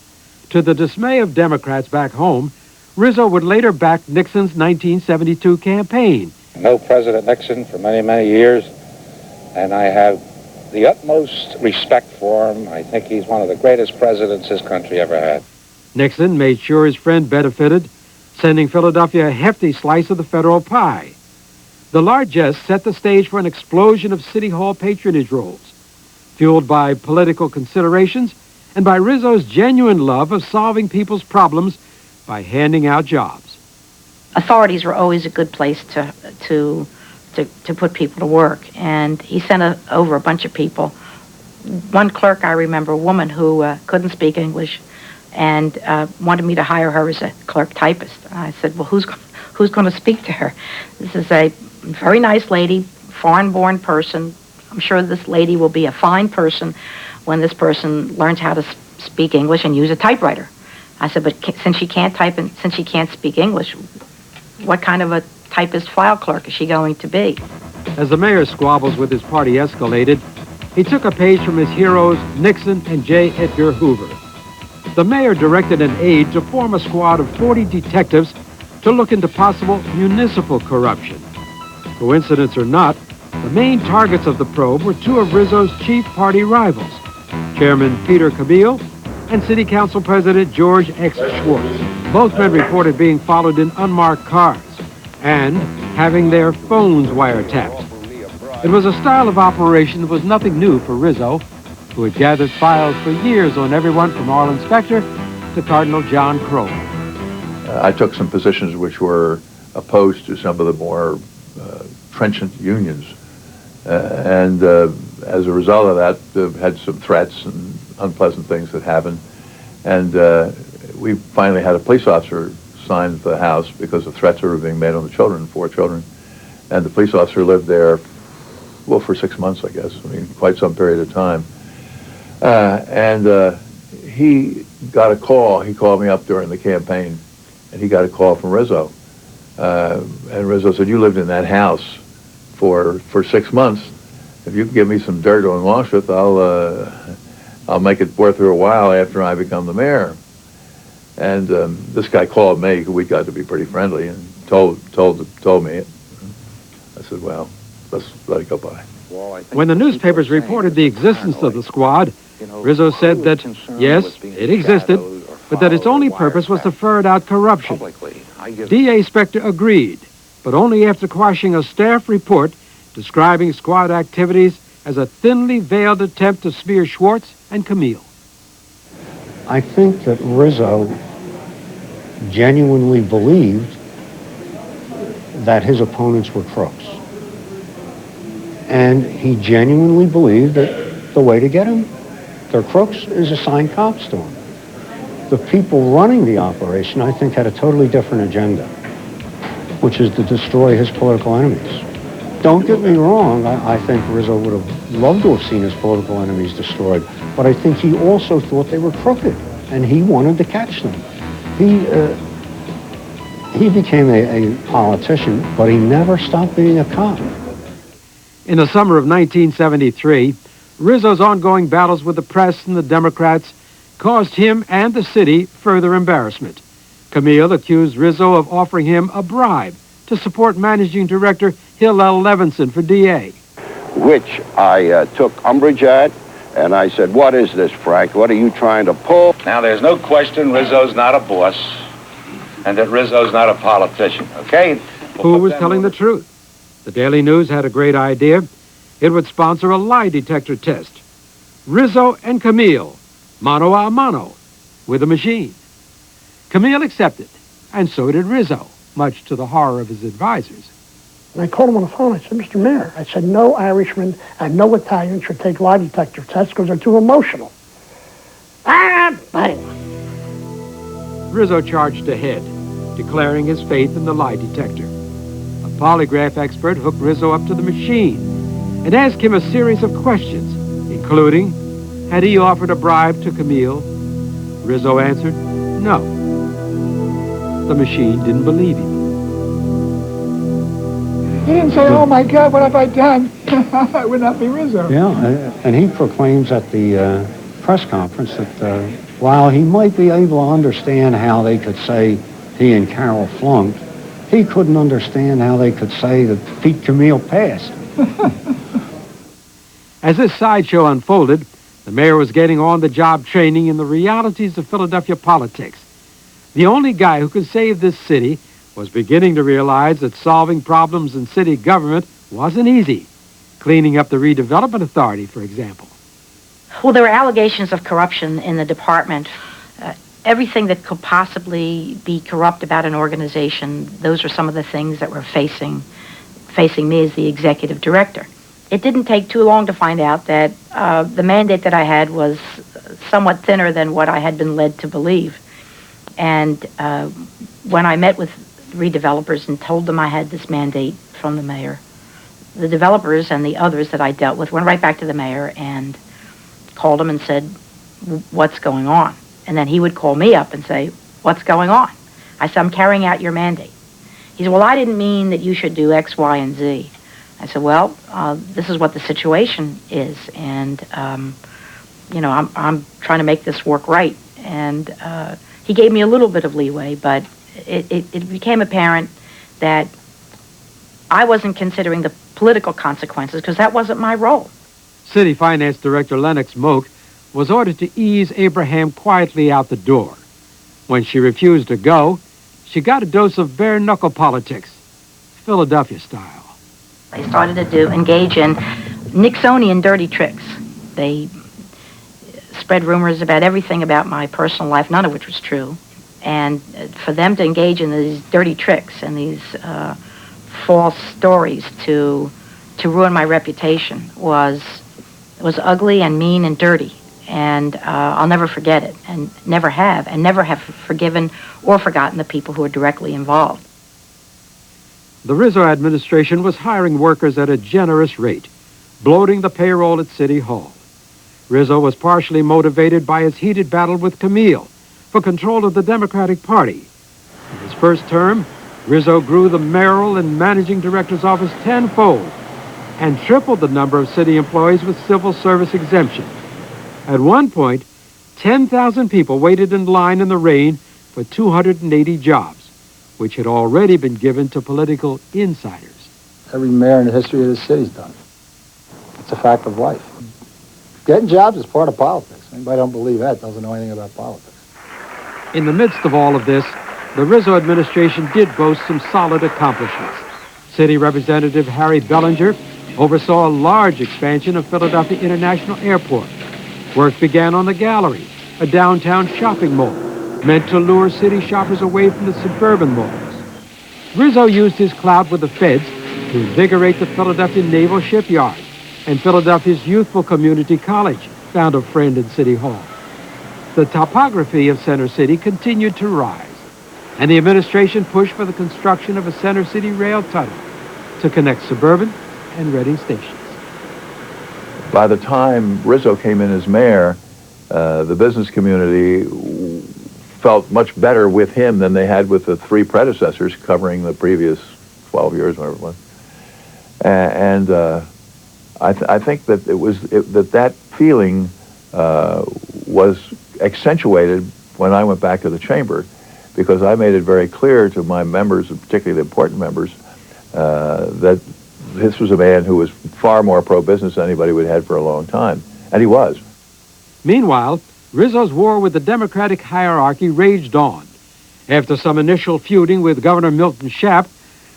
To the dismay of Democrats back home, Rizzo would later back Nixon's 1972 campaign. I know President Nixon for many, many years, and I have the utmost respect for him. I think he's one of the greatest presidents this country ever had. Nixon made sure his friend benefited, sending Philadelphia a hefty slice of the federal pie. The largesse set the stage for an explosion of City Hall patronage rolls, fueled by political considerations and by Rizzo's genuine love of solving people's problems by handing out jobs. Authorities were always a good place to put people to work, and he sent over a bunch of people. One clerk, I remember, a woman who couldn't speak English, and wanted me to hire her as a clerk typist. And I said, well, who's going to speak to her? This is a very nice lady, foreign-born person. I'm sure this lady will be a fine person when this person learns how to speak English and use a typewriter. I said, but since she can't type and since she can't speak English, what kind of a typist file clerk is she going to be? As the mayor's squabbles with his party escalated, he took a page from his heroes Nixon and J. Edgar Hoover. The mayor directed an aide to form a squad of 40 detectives to look into possible municipal corruption. Coincidence or not, the main targets of the probe were two of Rizzo's chief party rivals, Chairman Peter Cabile and City Council President George X. Schwartz. Both men reported being followed in unmarked cars and having their phones wiretapped. It was a style of operation that was nothing new for Rizzo, who had gathered files for years on everyone from Arlen Specter to Cardinal John Crowe. I took some positions which were opposed to some of the more trenchant unions. And as a result of that, had some threats and unpleasant things that happened. And we finally had a police officer signed the house because of threats that were being made on the children, 4 children. And the police officer lived there, well, for 6 months, I guess. I mean, quite some period of time. He got a call. He called me up during the campaign, and he got a call from Rizzo. And Rizzo said, "You lived in that house for 6 months. If you can give me some dirt on Washington, I'll make it worth your while after I become the mayor." And this guy called me. We got to be pretty friendly, and told me it. I said, "Well, let's let it go by." When the newspapers reported the existence of the squad, Rizzo said that, yes, it existed, but that its only purpose was to ferret out corruption. D.A. Spector agreed, but only after quashing a staff report describing squad activities as a thinly veiled attempt to smear Schwartz and Camille. I think that Rizzo genuinely believed that his opponents were crooks. And he genuinely believed that the way to get them, they're crooks, is assign cops to them. The people running the operation, I think, had a totally different agenda, which is to destroy his political enemies. Don't get me wrong, I think Rizzo would have loved to have seen his political enemies destroyed, but I think he also thought they were crooked, and he wanted to catch them. He became a politician, but he never stopped being a cop. In the summer of 1973, Rizzo's ongoing battles with the press and the Democrats caused him and the city further embarrassment. Camille accused Rizzo of offering him a bribe to support Managing Director Hillel Levinson for DA. Which I took umbrage at, and I said, "What is this, Frank? What are you trying to pull?" Now, there's no question Rizzo's not a boss, and that Rizzo's not a politician, okay? Who was telling the truth? The Daily News had a great idea. It would sponsor a lie detector test. Rizzo and Camille, mano a mano, with a machine. Camille accepted, and so did Rizzo, much to the horror of his advisors. And I called him on the phone. I said, "Mr. Mayor," I said, "no Irishman and no Italian should take lie detector tests because they're too emotional." Bang. Rizzo charged ahead, declaring his faith in the lie detector. A polygraph expert hooked Rizzo up to the machine and asked him a series of questions, including, had he offered a bribe to Camille? Rizzo answered, no. The machine didn't believe him. He didn't say, "Oh my God, what have I done?" It would not be Rizzo. Yeah, and he proclaims at the press conference that while he might be able to understand how they could say he and Carol flunked, he couldn't understand how they could say that Pete Camille passed. As this sideshow unfolded, the mayor was getting on-the-job training in the realities of Philadelphia politics. The only guy who could save this city was beginning to realize that solving problems in city government wasn't easy. Cleaning up the redevelopment authority, for example. Well, there were allegations of corruption in the department. Everything that could possibly be corrupt about an organization, those were some of the things that were facing me as the executive director. It didn't take too long to find out that the mandate that I had was somewhat thinner than what I had been led to believe. And when I met with redevelopers and told them I had this mandate from the mayor, the developers and the others that I dealt with went right back to the mayor and called him and said, "What's going on?" And then he would call me up and say, "What's going on?" I said, "I'm carrying out your mandate." He said, "Well, I didn't mean that you should do X, Y, and Z." I said, "Well, this is what the situation is, and I'm trying to make this work right." And he gave me a little bit of leeway, but it became apparent that I wasn't considering the political consequences because that wasn't my role. City Finance Director Lennox Moak was ordered to ease Abraham quietly out the door. When she refused to go, she got a dose of bare-knuckle politics, Philadelphia style. They started to engage in Nixonian dirty tricks. They spread rumors about everything about my personal life, none of which was true. And for them to engage in these dirty tricks and these false stories to ruin my reputation was ugly and mean and dirty. And I'll never forget it, and never have forgiven or forgotten the people who were directly involved. the Rizzo administration was hiring workers at a generous rate, bloating the payroll at City Hall. Rizzo was partially motivated by his heated battle with Camille for control of the Democratic Party. In his first term, Rizzo grew the mayoral and managing director's office tenfold and tripled the number of city employees with civil service exemption. At one point, 10,000 people waited in line in the rain for 280 jobs, which had already been given to political insiders. Every mayor in the history of the city's done it. It's a fact of life. Getting jobs is part of politics. Anybody don't believe that doesn't know anything about politics. In the midst of all of this, the Rizzo administration did boast some solid accomplishments. City Representative Harry Bellinger oversaw a large expansion of Philadelphia International Airport. Work began on the Gallery, a downtown shopping mall meant to lure city shoppers away from the suburban malls. Rizzo used his clout with the feds to invigorate the Philadelphia Naval Shipyard, and Philadelphia's youthful community college found a friend in City Hall. The topography of Center City continued to rise, and the administration pushed for the construction of a Center City rail tunnel to connect suburban and Reading stations. By the time Rizzo came in as mayor, the business community felt much better with him than they had with the three predecessors covering the previous 12 years, whatever it was. I think that that feeling was accentuated when I went back to the chamber, because I made it very clear to my members, and particularly the important members, that this was a man who was far more pro-business than anybody we'd had for a long time, and he was. Meanwhile, Rizzo's war with the Democratic hierarchy raged on. After some initial feuding with Governor Milton Shapp,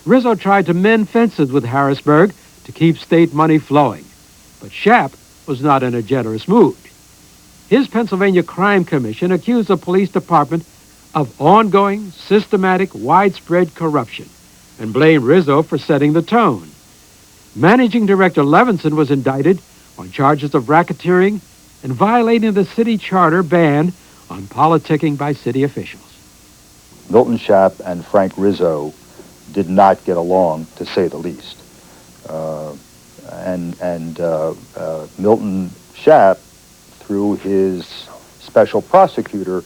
Rizzo tried to mend fences with Harrisburg to keep state money flowing. But Shapp was not in a generous mood. His Pennsylvania Crime Commission accused the police department of ongoing, systematic, widespread corruption and blamed Rizzo for setting the tone. Managing Director Levinson was indicted on charges of racketeering and violating the city charter ban on politicking by city officials. Milton Shapp and Frank Rizzo did not get along, to say the least. Milton Shapp, through his special prosecutor,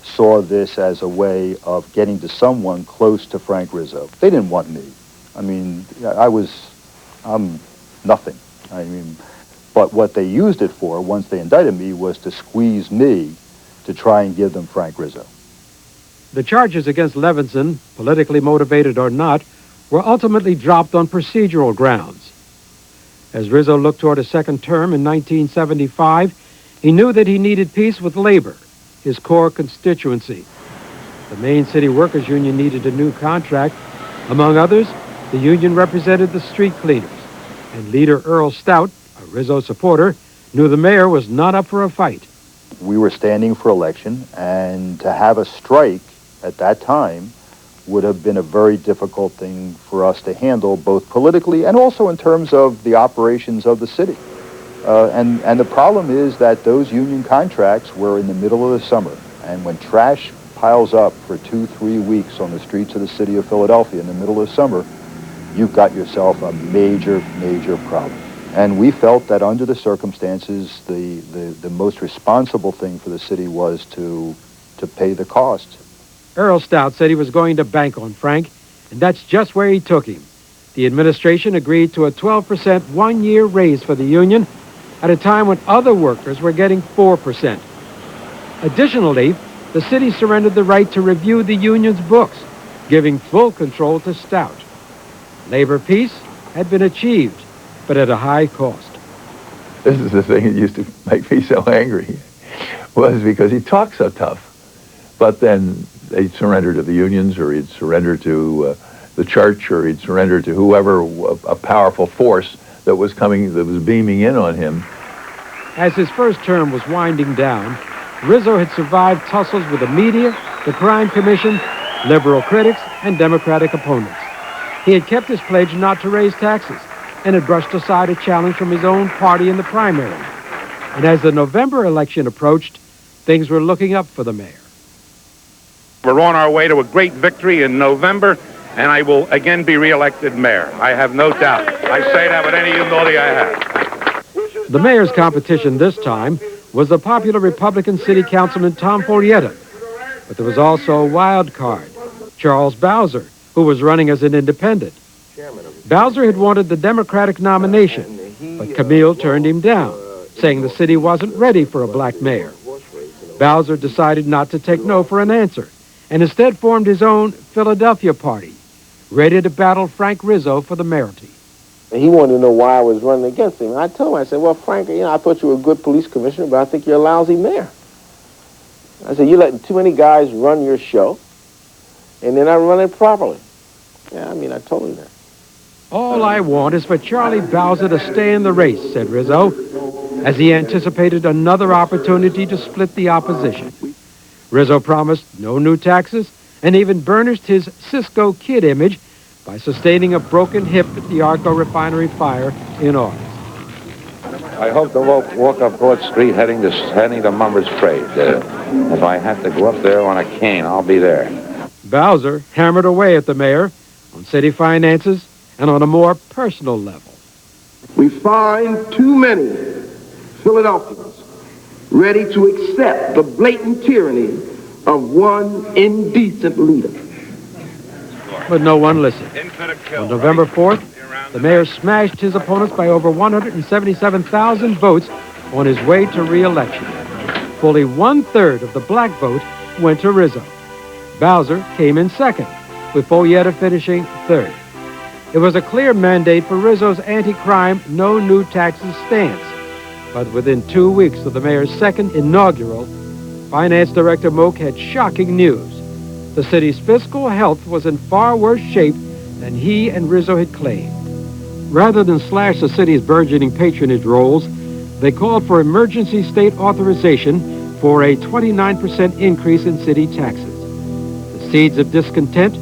saw this as a way of getting to someone close to Frank Rizzo. They didn't want me. I mean, I'm nothing. I mean, but what they used it for, once they indicted me, was to squeeze me to try and give them Frank Rizzo. The charges against Levinson, politically motivated or not, were ultimately dropped on procedural grounds. As Rizzo looked toward a second term in 1975, he knew that he needed peace with labor, his core constituency. The Main City Workers Union needed a new contract. Among others, the union represented the street cleaners, and leader Earl Stout, a Rizzo supporter, knew the mayor was not up for a fight. We were standing for election, and to have a strike at that time would have been a very difficult thing for us to handle, both politically and also in terms of the operations of the city. And the problem is that those union contracts were in the middle of the summer, and when trash piles up for 2-3 weeks on the streets of the city of Philadelphia in the middle of summer, you've got yourself a major, major problem. And we felt that under the circumstances, the most responsible thing for the city was to pay the cost. Earl Stout said he was going to bank on Frank, and that's just where he took him. The administration agreed to a 12% one-year raise for the union at a time when other workers were getting 4%. Additionally, the city surrendered the right to review the union's books, giving full control to Stout. Labor peace had been achieved, but at a high cost. This is the thing that used to make me so angry, was because he talked so tough. But then they'd surrender to the unions, or he'd surrender to the church, or he'd surrender to whoever, a powerful force that was coming, that was beaming in on him. As his first term was winding down, Rizzo had survived tussles with the media, the Crime Commission, liberal critics, and Democratic opponents. He had kept his pledge not to raise taxes and had brushed aside a challenge from his own party in the primary. And as the November election approached, things were looking up for the mayor. We're on our way to a great victory in November, and I will again be reelected mayor. I have no doubt. I say that with any humility I have. The mayor's competition this time was the popular Republican city councilman Tom Follietta. But there was also a wild card, Charles Bowser, who was running as an independent. Bowser had wanted the Democratic nomination, but Camille turned him down, saying the city wasn't ready for a black mayor. Bowser decided not to take no for an answer, and instead formed his own Philadelphia party, ready to battle Frank Rizzo for the mayoralty. And he wanted to know why I was running against him. And I told him, I said, well, Frank, I thought you were a good police commissioner, but I think you're a lousy mayor. I said, you're letting too many guys run your show, and they're not running it properly. Yeah, I told him that. All I want is for Charlie Bowser to stay in the race, said Rizzo, as he anticipated another opportunity to split the opposition. Rizzo promised no new taxes and even burnished his Cisco Kid image by sustaining a broken hip at the Arco refinery fire in August. I hope to walk up Broad Street heading to Mummer's Trade. If I have to go up there on a cane, I'll be there. Bowser hammered away at the mayor on city finances and on a more personal level. We find too many Philadelphians ready to accept the blatant tyranny of one indecent leader. But no one listened. On November 4th, the mayor smashed his opponents by over 177,000 votes on his way to re-election. Fully one-third of the black vote went to Rizzo. Bowser came in second, with Follietta finishing third. It was a clear mandate for Rizzo's anti-crime, no new taxes stance. But within 2 weeks of the mayor's second inaugural, Finance Director Moak had shocking news. The city's fiscal health was in far worse shape than he and Rizzo had claimed. Rather than slash the city's burgeoning patronage rolls, they called for emergency state authorization for a 29% increase in city taxes. The seeds of discontent,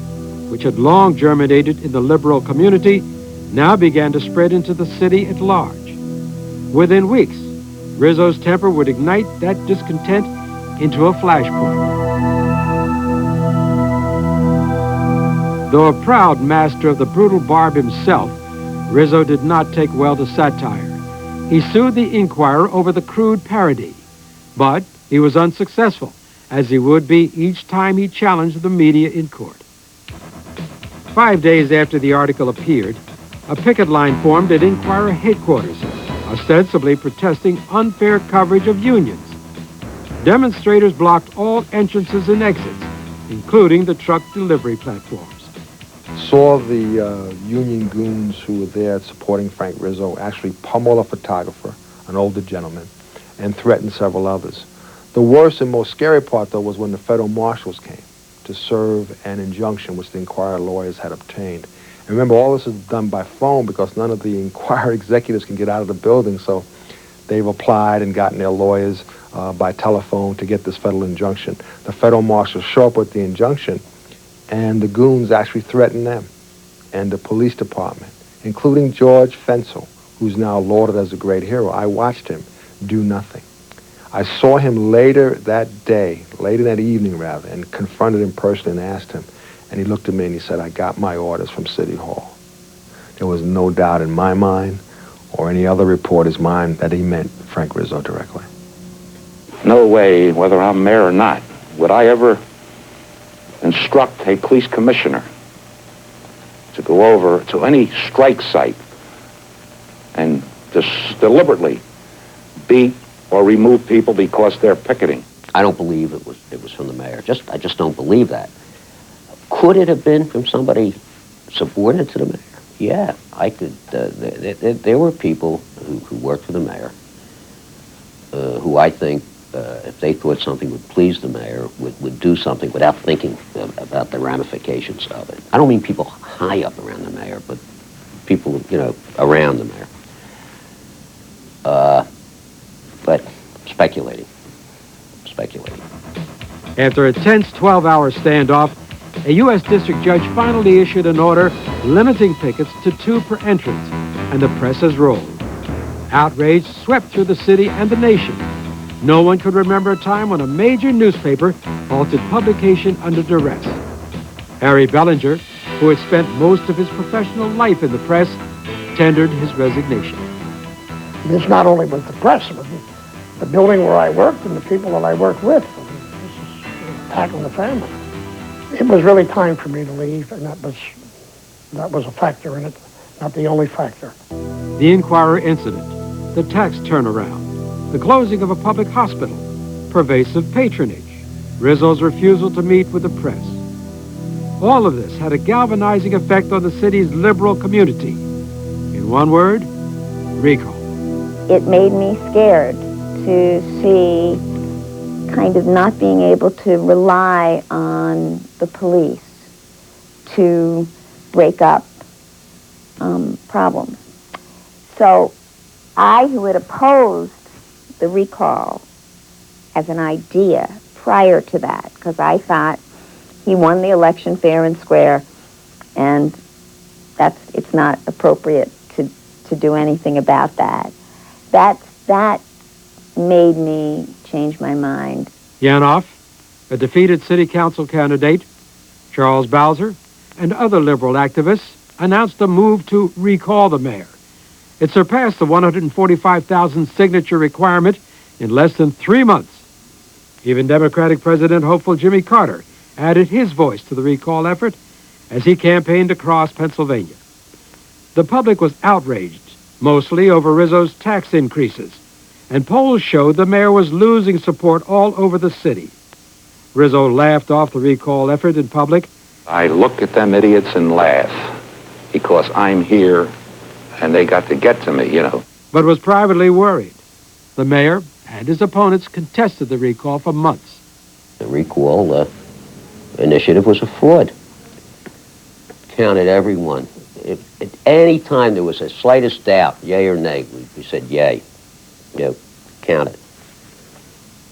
which had long germinated in the liberal community, now began to spread into the city at large. Within weeks, Rizzo's temper would ignite that discontent into a flashpoint. Though a proud master of the brutal barb himself, Rizzo did not take well to satire. He sued the Inquirer over the crude parody, but he was unsuccessful, as he would be each time he challenged the media in court. 5 days after the article appeared, a picket line formed at Inquirer headquarters, ostensibly protesting unfair coverage of unions. Demonstrators blocked all entrances and exits, including the truck delivery platforms. Saw the union goons who were there supporting Frank Rizzo actually pummel a photographer, an older gentleman, and threaten several others. The worst and most scary part, though, was when the federal marshals came to serve an injunction which the Inquirer lawyers had obtained. And remember, all this is done by phone because none of the Inquirer executives can get out of the building, so they've applied and gotten their lawyers by telephone to get this federal injunction. The federal marshals show up with the injunction, and the goons actually threaten them and the police department, including George Fensel, who's now lauded as a great hero. I watched him do nothing. I saw him later that evening, and confronted him personally and asked him. And he looked at me and he said, I got my orders from City Hall. There was no doubt in my mind or any other reporter's mind that he meant Frank Rizzo directly. No way, whether I'm mayor or not, would I ever instruct a police commissioner to go over to any strike site and just deliberately beat or remove people because they're picketing. I don't believe it was from the mayor. I just don't believe that. Could it have been from somebody subordinate to the mayor? Yeah, I could. There were people who worked for the mayor who I think, if they thought something would please the mayor, would do something without thinking about the ramifications of it. I don't mean people high up around the mayor, but people, around the mayor. But speculating. After a tense 12-hour standoff, a U.S. district judge finally issued an order limiting pickets to 2 per entrance, and the press has rolled. Outrage swept through the city and the nation. No one could remember a time when a major newspaper halted publication under duress. Harry Bellinger, who had spent most of his professional life in the press, tendered his resignation. This not only was the press, it was the building where I worked and the people that I worked with. This is attacking the family. It was really time for me to leave, and that was a factor in it, not the only factor. The Inquirer incident, the tax turnaround, the closing of a public hospital, pervasive patronage, Rizzo's refusal to meet with the press. All of this had a galvanizing effect on the city's liberal community. In one word, recall. It made me scared to see kind of not being able to rely on the police to break up problems. So I, who had opposed the recall as an idea prior to that, because I thought he won the election fair and square, and it's not appropriate to do anything about that. That made me change my mind. Yanoff, a defeated city council candidate, Charles Bowser, and other liberal activists announced a move to recall the mayor. It surpassed the 145,000 signature requirement in less than 3 months. Even Democratic President hopeful Jimmy Carter added his voice to the recall effort as he campaigned across Pennsylvania. The public was outraged, mostly over Rizzo's tax increases, and polls showed the mayor was losing support all over the city. Rizzo laughed off the recall effort in public. I look at them idiots and laugh because I'm here and they got to get to me, you know. But was privately worried. The mayor and his opponents contested the recall for months. The recall initiative was a fraud. Counted everyone. At any time there was the slightest doubt, yay or nay, we said yay. You know, counted.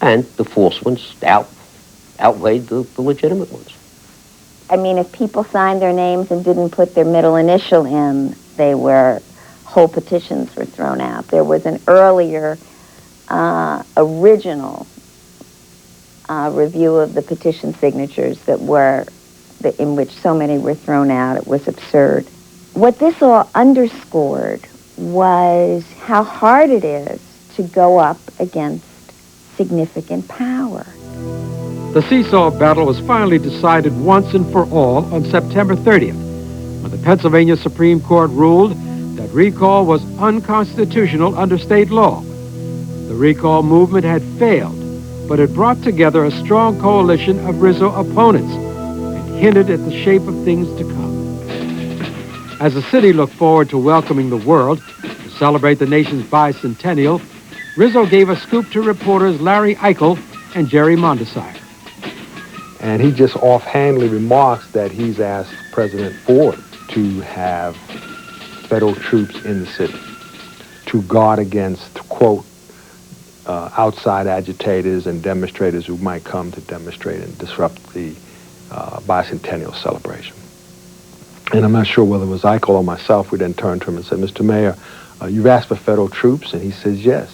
And the false ones outweighed the legitimate ones. I mean, if people signed their names and didn't put their middle initial in, whole petitions were thrown out. There was an earlier original review of the petition signatures in which so many were thrown out. It was absurd. What this all underscored was how hard it is to go up against significant power. The seesaw battle was finally decided once and for all on September 30th, when the Pennsylvania Supreme Court ruled that recall was unconstitutional under state law. The recall movement had failed, but it brought together a strong coalition of Rizzo opponents and hinted at the shape of things to come. As the city looked forward to welcoming the world to celebrate the nation's bicentennial, Rizzo gave a scoop to reporters Larry Eichel and Jerry Mondesire. And he just offhandedly remarks that he's asked President Ford to have federal troops in the city to guard against, quote, outside agitators and demonstrators who might come to demonstrate and disrupt the bicentennial celebration. And I'm not sure whether it was Eichel or myself. We then turned to him and said, Mr. Mayor, you've asked for federal troops? And he says, yes.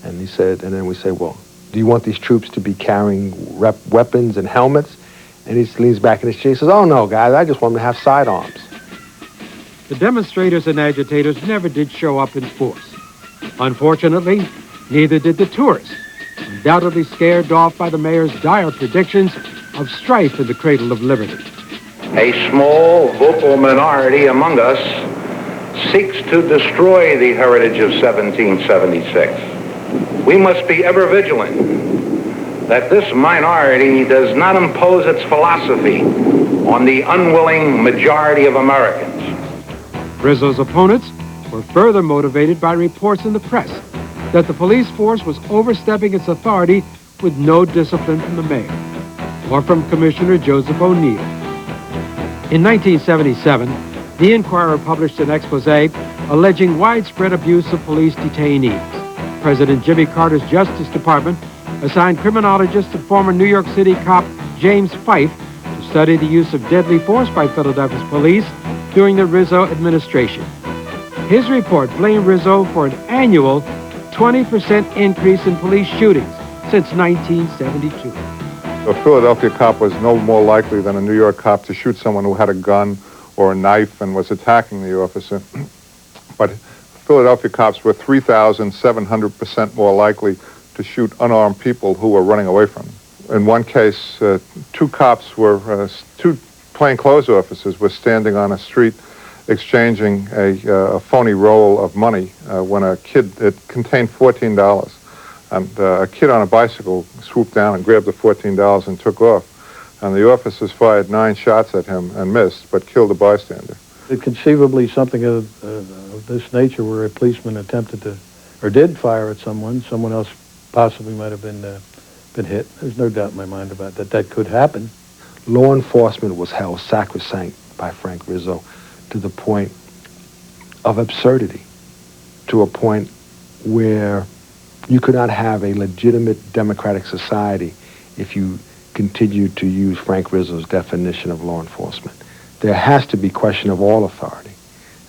And he said, and then we say, well, do you want these troops to be carrying weapons and helmets? And he leans back in his chair and says, oh, no, guys, I just want them to have sidearms. The demonstrators and agitators never did show up in force. Unfortunately, neither did the tourists, undoubtedly scared off by the mayor's dire predictions of strife in the cradle of liberty. A small vocal minority among us seeks to destroy the heritage of 1776. We must be ever vigilant that this minority does not impose its philosophy on the unwilling majority of Americans. Rizzo's opponents were further motivated by reports in the press that the police force was overstepping its authority with no discipline from the mayor or from Commissioner Joseph O'Neill. In 1977, the Inquirer published an expose alleging widespread abuse of police detainees. President Jimmy Carter's Justice Department assigned criminologist and former New York City cop James Fife to study the use of deadly force by Philadelphia's police during the Rizzo administration. His report blamed Rizzo for an annual 20% increase in police shootings since 1972. A Philadelphia cop was no more likely than a New York cop to shoot someone who had a gun or a knife and was attacking the officer. But Philadelphia cops were 3,700% more likely to shoot unarmed people who were running away from them. In one case, two plainclothes officers were standing on a street exchanging a phony roll of money when it contained $14. And a kid on a bicycle swooped down and grabbed the $14 and took off. And the officers fired 9 shots at him and missed, but killed a bystander. Conceivably, something of this nature where a policeman attempted to, or did fire at someone else possibly might have been hit. There's no doubt in my mind about that. That could happen. Law enforcement was held sacrosanct by Frank Rizzo to the point of absurdity, to a point where you could not have a legitimate democratic society if you continued to use Frank Rizzo's definition of law enforcement. There has to be question of all authority,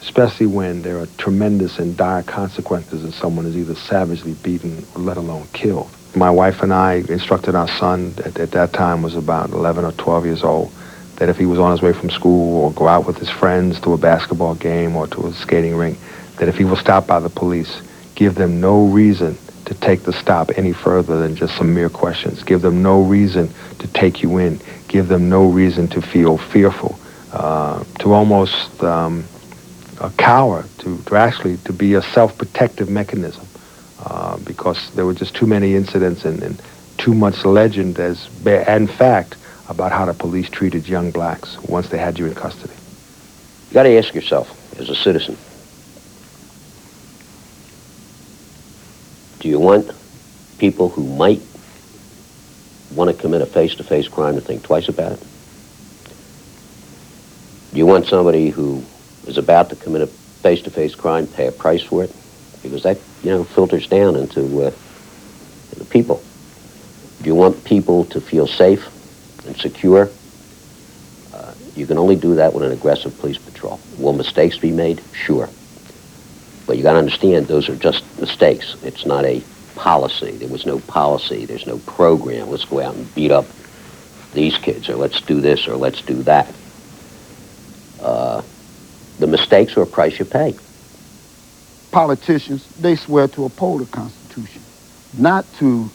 especially when there are tremendous and dire consequences and someone is either savagely beaten or let alone killed. My wife and I instructed our son, at that time was about 11 or 12 years old, that if he was on his way from school or go out with his friends to a basketball game or to a skating rink, that if he was stopped by the police, give them no reason to take the stop any further than just some mere questions. Give them no reason to take you in. Give them no reason to feel fearful, to almost cower, to be a self-protective mechanism, because there were just too many incidents and too much legend and fact about how the police treated young blacks once they had you in custody. You got to ask yourself, as a citizen, do you want people who might want to commit a face-to-face crime to think twice about it? Do you want somebody who is about to commit a face-to-face crime pay a price for it? Because that, filters down into the people. Do you want people to feel safe and secure? You can only do that with an aggressive police patrol. Will mistakes be made? Sure. But you got to understand, those are just mistakes. It's not a policy. There was no policy. There's no program. Let's go out and beat up these kids, or let's do this, or let's do that. The mistakes are a price you pay. Politicians, they swear to uphold the Constitution, not to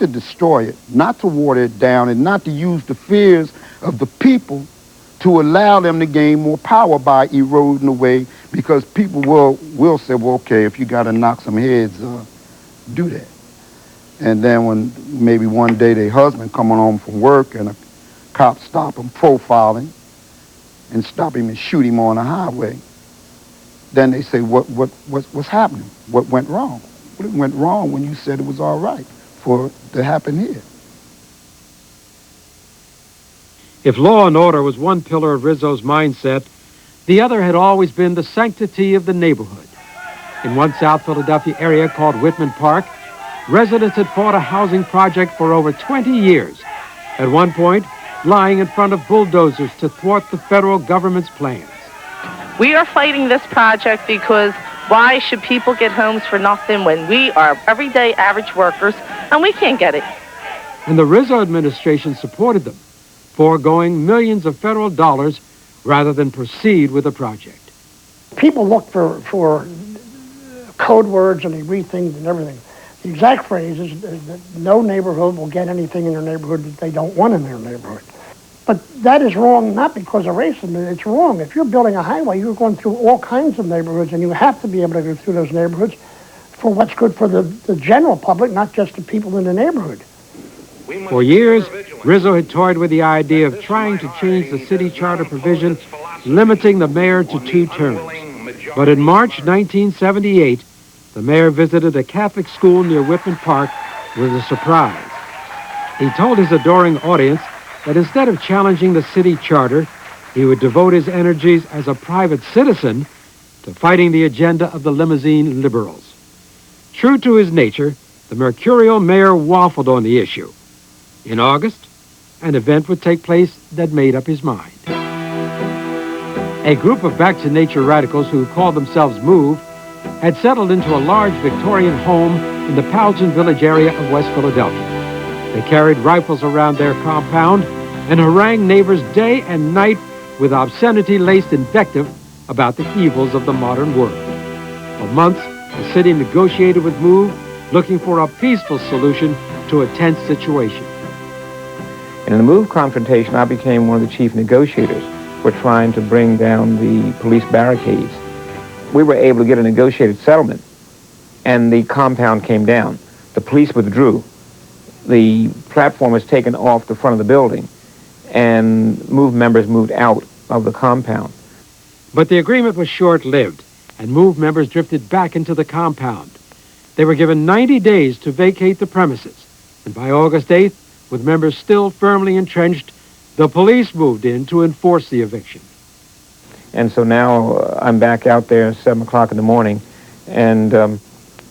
destroy it, not to water it down, and not to use the fears of the people to allow them to gain more power by eroding away, because people will say, well, okay, if you got to knock some heads, do that. And then when maybe one day their husband coming home from work and a cop stop him, profiling, and stop him and shoot him on the highway, then they say, what's happening? What went wrong? What went wrong when you said it was all right for it to happen here? If law and order was one pillar of Rizzo's mindset, the other had always been the sanctity of the neighborhood. In one South Philadelphia area called Whitman Park, residents had fought a housing project for over 20 years, at one point lying in front of bulldozers to thwart the federal government's plans. We are fighting this project because why should people get homes for nothing when we are everyday average workers and we can't get it? And the Rizzo administration supported them, foregoing millions of federal dollars rather than proceed with the project. People look for code words and they read things and everything. The exact phrase is that no neighborhood will get anything in their neighborhood that they don't want in their neighborhood. But that is wrong, not because of racism. It's wrong. If you're building a highway, you're going through all kinds of neighborhoods, and you have to be able to go through those neighborhoods for what's good for the general public, not just the people in the neighborhood. For years, Rizzo had toyed with the idea of trying to change the city charter provision, limiting the mayor to 2 terms. But in March 1978, the mayor visited a Catholic school near Whitman Park with a surprise. He told his adoring audience that instead of challenging the city charter, he would devote his energies as a private citizen to fighting the agenda of the limousine liberals. True to his nature, the mercurial mayor waffled on the issue. In August, an event would take place that made up his mind. A group of back-to-nature radicals who called themselves MOVE had settled into a large Victorian home in the Powelton Village area of West Philadelphia. They carried rifles around their compound and harangued neighbors day and night with obscenity-laced invective about the evils of the modern world. For months, the city negotiated with MOVE, looking for a peaceful solution to a tense situation. And in the MOVE confrontation, I became one of the chief negotiators for trying to bring down the police barricades. We were able to get a negotiated settlement, and the compound came down. The police withdrew. The platform was taken off the front of the building, and MOVE members moved out of the compound. But the agreement was short-lived, and MOVE members drifted back into the compound. They were given 90 days to vacate the premises, and by August 8th, with members still firmly entrenched, the police moved in to enforce the eviction. And so now I'm back out there at 7 o'clock in the morning and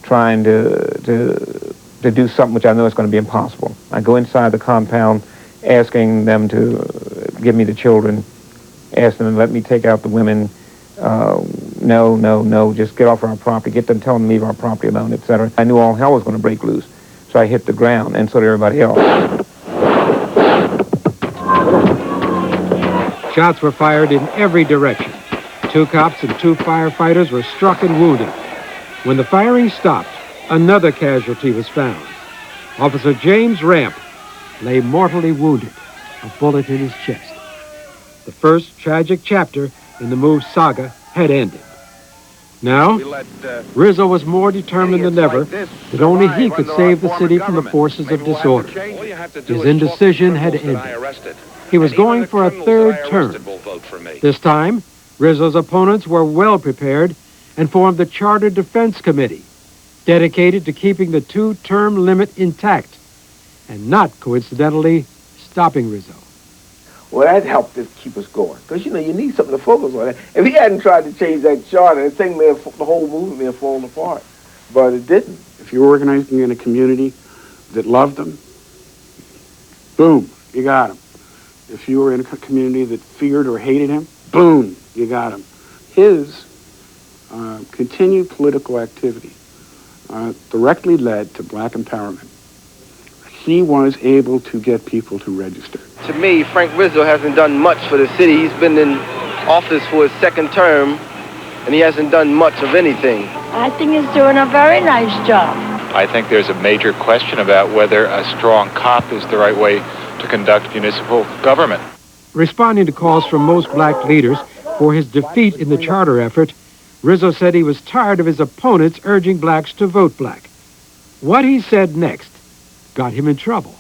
trying to do something which I know is going to be impossible. I go inside the compound asking them to give me the children, ask them to let me take out the women. No, just get off our property, tell them to leave our property alone, etc. I knew all hell was going to break loose, so I hit the ground, and so did everybody else. Shots were fired in every direction. 2 cops and 2 firefighters were struck and wounded. When the firing stopped, another casualty was found. Officer James Ramp lay mortally wounded, a bullet in his chest. The first tragic chapter in the MOVE saga had ended. Now, Rizzo was more determined than ever that only he could save the city from the forces of disorder. His indecision had ended. He was going for a 3rd term. This time, Rizzo's opponents were well prepared and formed the Charter Defense Committee, dedicated to keeping the 2-term limit intact and not, coincidentally, stopping Rizzo. Well, that helped us keep us going, because, you need something to focus on. If he hadn't tried to change that charter, the whole movement may have fallen apart, but it didn't. If you're organizing in a community that loved them, boom, you got him. If you were in a community that feared or hated him, boom, you got him. His continued political activity directly led to black empowerment. He was able to get people to register. To me, Frank Rizzo hasn't done much for the city. He's been in office for his 2nd term, and he hasn't done much of anything. I think he's doing a very nice job. I think there's a major question about whether a strong cop is the right way to conduct municipal government. Responding to calls from most black leaders for his defeat in the charter effort, Rizzo said he was tired of his opponents urging blacks to vote black. What he said next got him in trouble.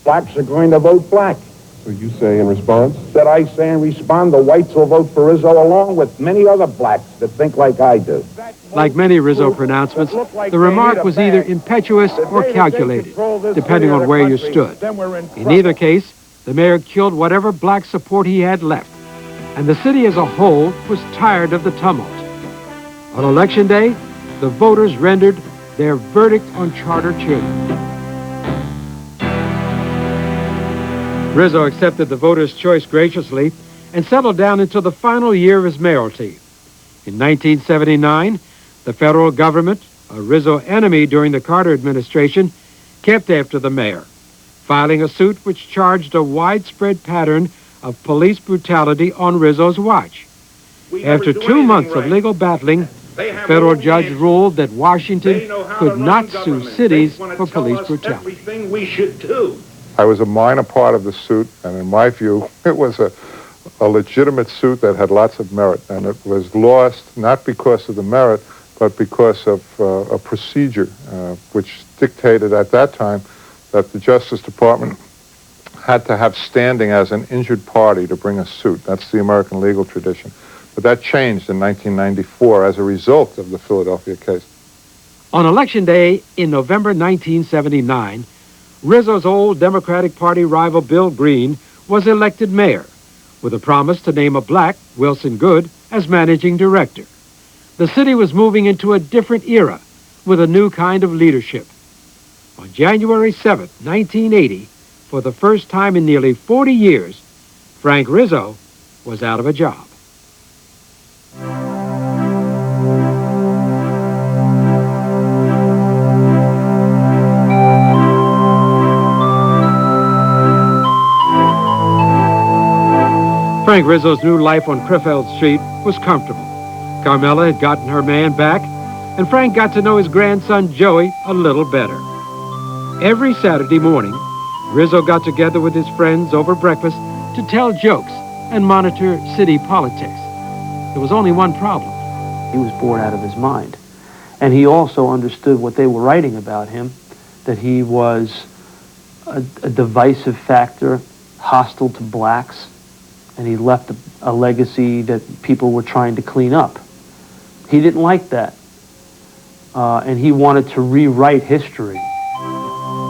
Blacks are going to vote black. So you say in response? That I say in response, the whites will vote for Rizzo along with many other blacks that think like I do. Like many Rizzo pronouncements, the remark was either impetuous or calculated, depending on where you stood. In either case, the mayor killed whatever black support he had left, and the city as a whole was tired of the tumult. On Election Day, the voters rendered their verdict on charter change. Rizzo accepted the voters' choice graciously and settled down into the final year of his mayoralty. In 1979, the federal government, a Rizzo enemy during the Carter administration, kept after the mayor, filing a suit which charged a widespread pattern of police brutality on Rizzo's watch. After 2 months of legal battling, the federal judge ruled that Washington could not sue cities for police brutality. Everything we should do. I was a minor part of the suit, and in my view, it was a legitimate suit that had lots of merit, and it was lost not because of the merit, but because of a procedure which dictated at that time that the Justice Department had to have standing as an injured party to bring a suit. That's the American legal tradition. But that changed in 1994 as a result of the Philadelphia case. On Election Day in November 1979, Rizzo's old Democratic Party rival Bill Green was elected mayor, with a promise to name a black, Wilson Good, as managing director. The city was moving into a different era with a new kind of leadership. On January 7, 1980, for the first time in nearly 40 years, Frank Rizzo was out of a job. Frank Rizzo's new life on Crefeld Street was comfortable. Carmela had gotten her man back, and Frank got to know his grandson Joey a little better. Every Saturday morning, Rizzo got together with his friends over breakfast to tell jokes and monitor city politics. There was only one problem. He was bored out of his mind. And he also understood what they were writing about him, that he was a divisive factor, hostile to blacks, and he left a legacy that people were trying to clean up. He didn't like that, and he wanted to rewrite history.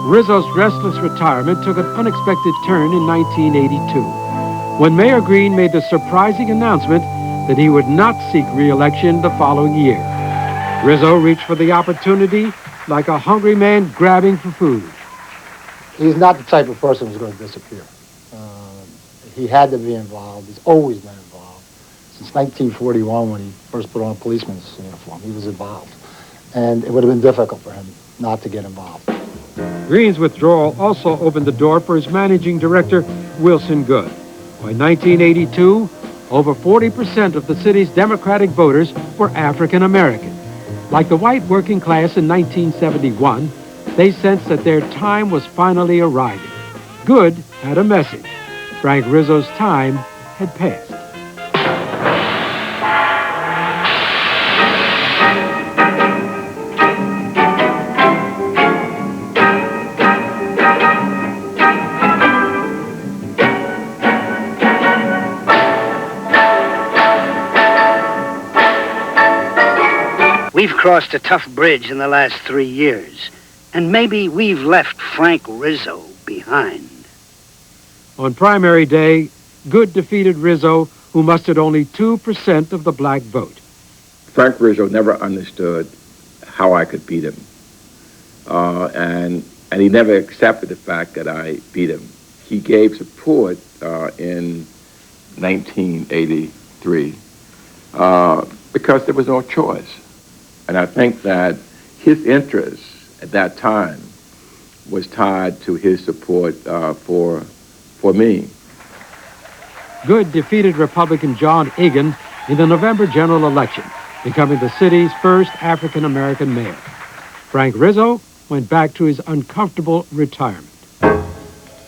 Rizzo's restless retirement took an unexpected turn in 1982, when Mayor Green made the surprising announcement that he would not seek re-election the following year. Rizzo reached for the opportunity like a hungry man grabbing for food. He's not the type of person who's going to disappear. He had to be involved. He's always been involved. Since 1941, when he first put on a policeman's uniform, he was involved. And it would have been difficult for him not to get involved. Green's withdrawal also opened the door for his managing director, Wilson Goode. By 1982, over 40% of the city's Democratic voters were African American. Like the white working class in 1971, they sensed that their time was finally arriving. Goode had a message. Frank Rizzo's time had passed. We've crossed a tough bridge in the last 3 years, and maybe we've left Frank Rizzo behind. On primary day, Goode defeated Rizzo, who mustered only 2% of the black vote. Frank Rizzo never understood how I could beat him. And he never accepted the fact that I beat him. He gave support in 1983 because there was no choice. And I think that his interest at that time was tied to his support for me. Goode defeated Republican John Egan in the November general election, becoming the city's first African-American mayor. Frank Rizzo went back to his uncomfortable retirement.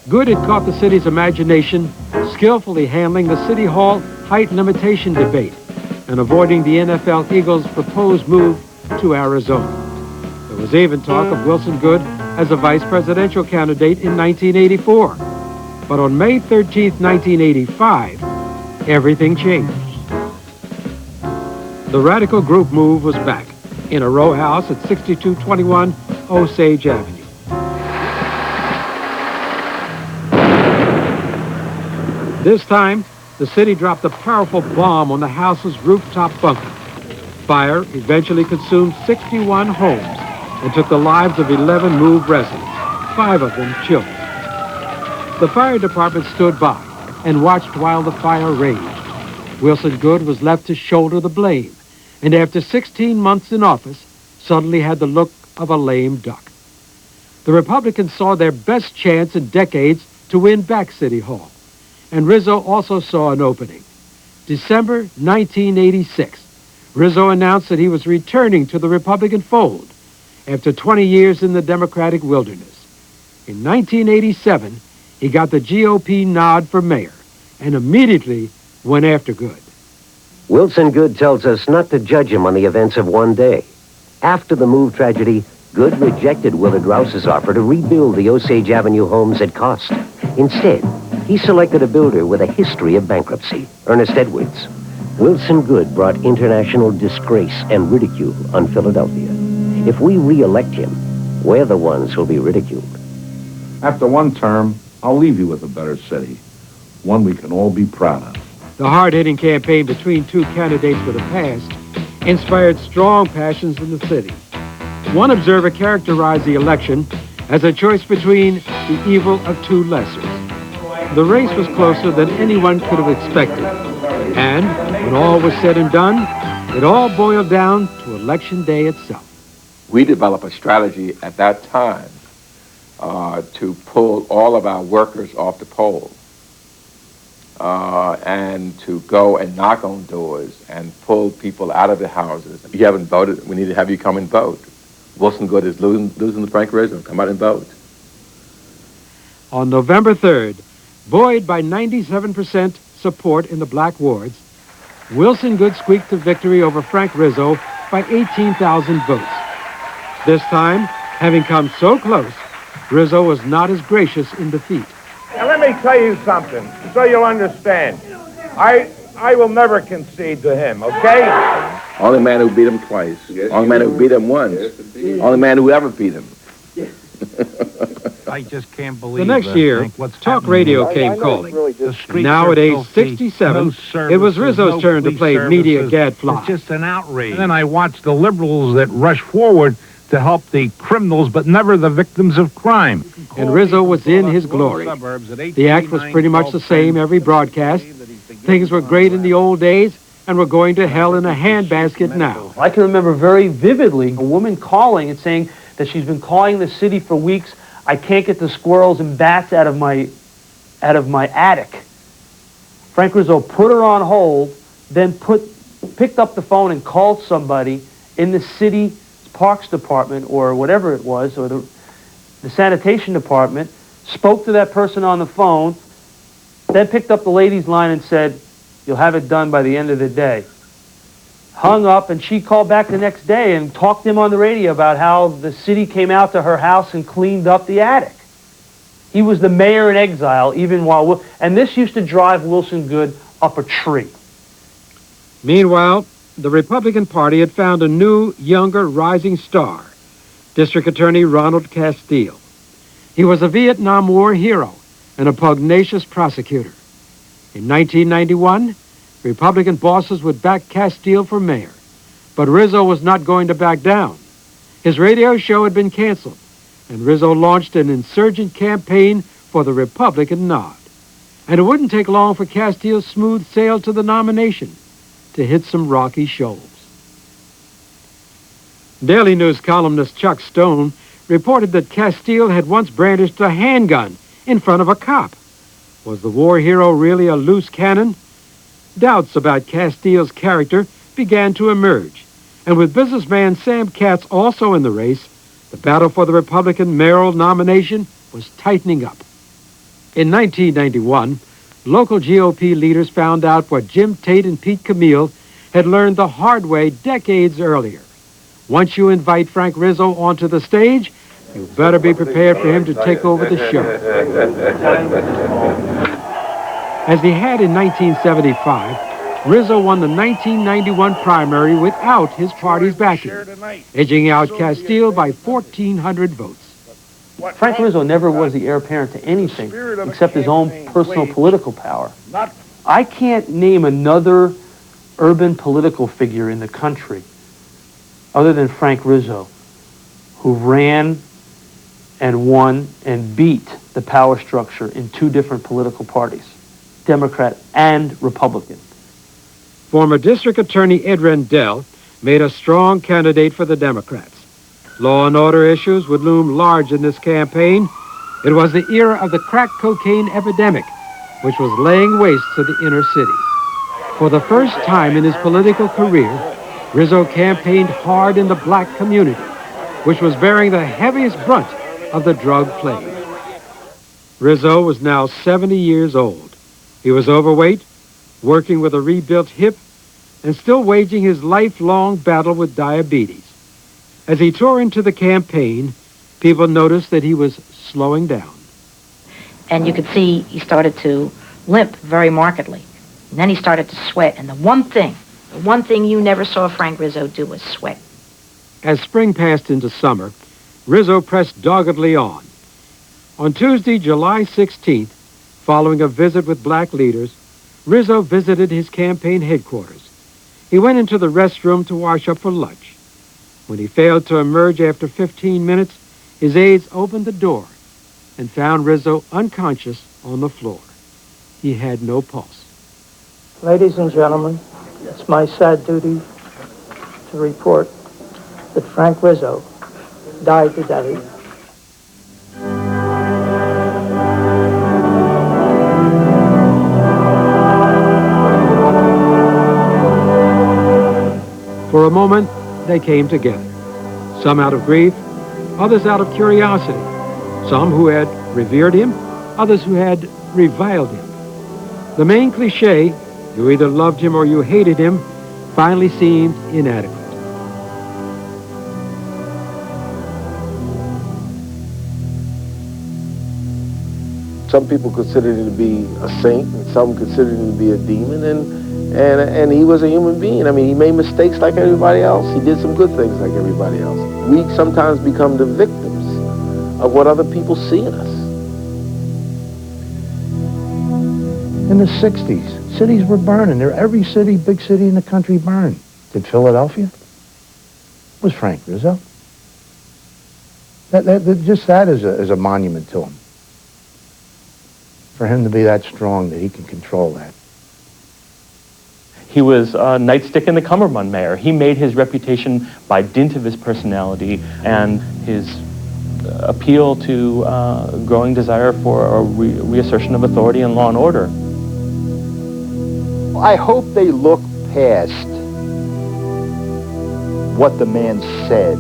Goode had caught the city's imagination, skillfully handling the City Hall height limitation debate and avoiding the NFL Eagles' proposed move to Arizona. There was even talk of Wilson Goode as a vice presidential candidate in 1984. But on May 13, 1985, everything changed. The radical group move was back in a row house at 6221 Osage Avenue. This time, the city dropped a powerful bomb on the house's rooftop bunker. Fire eventually consumed 61 homes and took the lives of 11 MOVE residents, 5 of them children. The fire department stood by and watched while the fire raged. Wilson Goode was left to shoulder the blame, and after 16 months in office, suddenly had the look of a lame duck. The Republicans saw their best chance in decades to win back City Hall, and Rizzo also saw an opening. December 1986, Rizzo announced that he was returning to the Republican fold after 20 years in the Democratic wilderness. In 1987, he got the GOP nod for mayor and immediately went after Goode. Wilson Goode tells us not to judge him on the events of one day. After the MOVE tragedy, Goode rejected Willard Rouse's offer to rebuild the Osage Avenue homes at cost. Instead, he selected a builder with a history of bankruptcy, Ernest Edwards. Wilson Goode brought international disgrace and ridicule on Philadelphia. If we re-elect him, we're the ones who'll be ridiculed. After one term, I'll leave you with a better city, one we can all be proud of. The hard-hitting campaign between two candidates with a past inspired strong passions in the city. One observer characterized the election as a choice between the evil of two lessers. The race was closer than anyone could have expected. And when all was said and done, it all boiled down to Election Day itself. We developed a strategy at that time to pull all of our workers off the poll. and to go and knock on doors and pull people out of the houses. If you haven't voted, we need to have you come and vote. Wilson Good is losing to Frank Rizzo. Come out and vote. On November 3rd, buoyed by 97% support in the black wards, Wilson Good squeaked to victory over Frank Rizzo by 18,000 votes. This time, having come so close, Rizzo was not as gracious in defeat. Now let me tell you something, so you'll understand. I will never concede to him, okay? Only man who beat him twice. Only man who beat him once. Only man who ever beat him. I just can't believe the next year, talk radio came calling. And now at age 67, it was Rizzo's turn to play media gadfly. It's just an outrage. And then I watched the liberals that rush forward to help the criminals, but never the victims of crime. And Rizzo was in his glory. The act was pretty much the same every broadcast. Things were great in the old days, and we're going to hell in a handbasket now. I can remember very vividly a woman calling and saying that she's been calling the city for weeks. I can't get the squirrels and bats out of my attic. Frank Rizzo put her on hold, then picked up the phone and called somebody in the city parks department or whatever it was, or the sanitation department, spoke to that person on the phone, then picked up the lady's line and said, "You'll have it done by the end of the day." Hung up, and she called back the next day and talked to him on the radio about how the city came out to her house and cleaned up the attic. He was the mayor in exile, even while... And this used to drive Wilson Good up a tree. Meanwhile, the Republican Party had found a new, younger, rising star, District Attorney Ronald Castile. He was a Vietnam War hero and a pugnacious prosecutor. In 1991, Republican bosses would back Castile for mayor, but Rizzo was not going to back down. His radio show had been canceled, and Rizzo launched an insurgent campaign for the Republican nod. And it wouldn't take long for Castile's smooth sail to the nomination to hit some rocky shoals. Daily News columnist Chuck Stone reported that Castile had once brandished a handgun in front of a cop. Was the war hero really a loose cannon? Doubts about Castile's character began to emerge, and with businessman Sam Katz also in the race, the battle for the Republican mayoral nomination was tightening up. In 1991, local GOP leaders found out what Jim Tate and Pete Camille had learned the hard way decades earlier. Once you invite Frank Rizzo onto the stage, you better be prepared for him to take over the show. As he had in 1975, Rizzo won the 1991 primary without his party's backing, edging out Castile by 1,400 votes. Frank Rizzo never was the heir apparent to anything except his own personal political power. I can't name another urban political figure in the country other than Frank Rizzo who ran and won and beat the power structure in two different political parties, Democrat and Republican. Former District Attorney Ed Rendell made a strong candidate for the Democrats. Law and order issues would loom large in this campaign. It was the era of the crack cocaine epidemic, which was laying waste to the inner city. For the first time in his political career, Rizzo campaigned hard in the black community, which was bearing the heaviest brunt of the drug plague. Rizzo was now 70 years old. He was overweight, working with a rebuilt hip, and still waging his lifelong battle with diabetes. As he tore into the campaign, people noticed that he was slowing down. And you could see he started to limp very markedly. And then he started to sweat. And the one thing you never saw Frank Rizzo do was sweat. As spring passed into summer, Rizzo pressed doggedly on. On Tuesday, July 16th, following a visit with black leaders, Rizzo visited his campaign headquarters. He went into the restroom to wash up for lunch. When he failed to emerge after 15 minutes, his aides opened the door and found Rizzo unconscious on the floor. He had no pulse. Ladies and gentlemen, it's my sad duty to report that Frank Rizzo died today. the moment they came together. Some out of grief, others out of curiosity. Some who had revered him, others who had reviled him. The main cliche, you either loved him or you hated him, finally seemed inadequate. Some people considered him to be a saint, and some considered him to be a demon, and he was a human being. I mean, he made mistakes like everybody else. He did some good things like everybody else. We sometimes become the victims of what other people see in us. In the 60s, cities were burning. Every city, big city in the country burned. Did Philadelphia? Was Frank Rizzo. Just that is a monument to him. For him to be that strong that he can control that. He was a nightstick in the Cummerbund mayor. He made his reputation by dint of his personality and his appeal to growing desire for a reassertion of authority and law and order. I hope they look past what the man said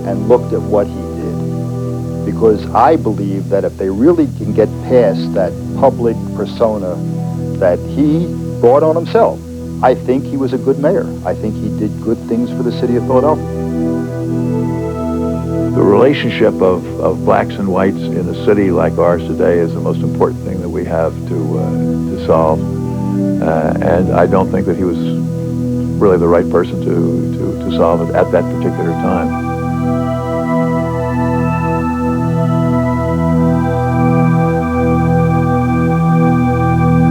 and looked at what he did. Because I believe that if they really can get past that public persona that he brought on himself, I think he was a good mayor. I think he did good things for the city of Philadelphia. The relationship of blacks and whites in a city like ours today is the most important thing that we have to solve. And I don't think that he was really the right person to solve it at that particular time.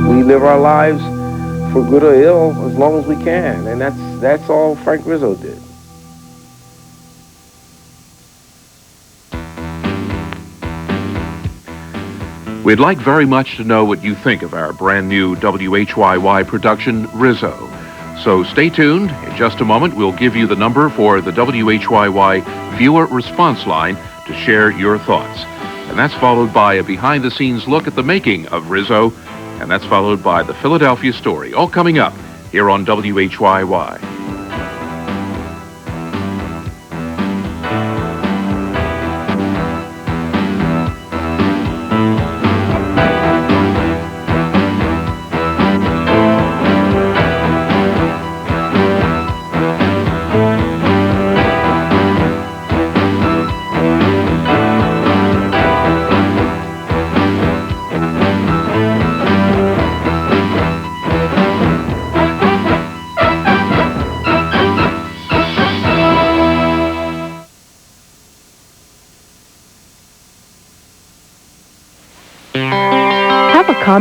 We live our lives for good or ill as long as we can, and that's all Frank Rizzo did. We'd like very much to know what you think of our brand new WHYY production, Rizzo. So stay tuned. In just a moment, we'll give you the number for the WHYY viewer response line to share your thoughts. And that's followed by a behind-the-scenes look at the making of Rizzo, and that's followed by the Philadelphia story, all coming up here on WHYY.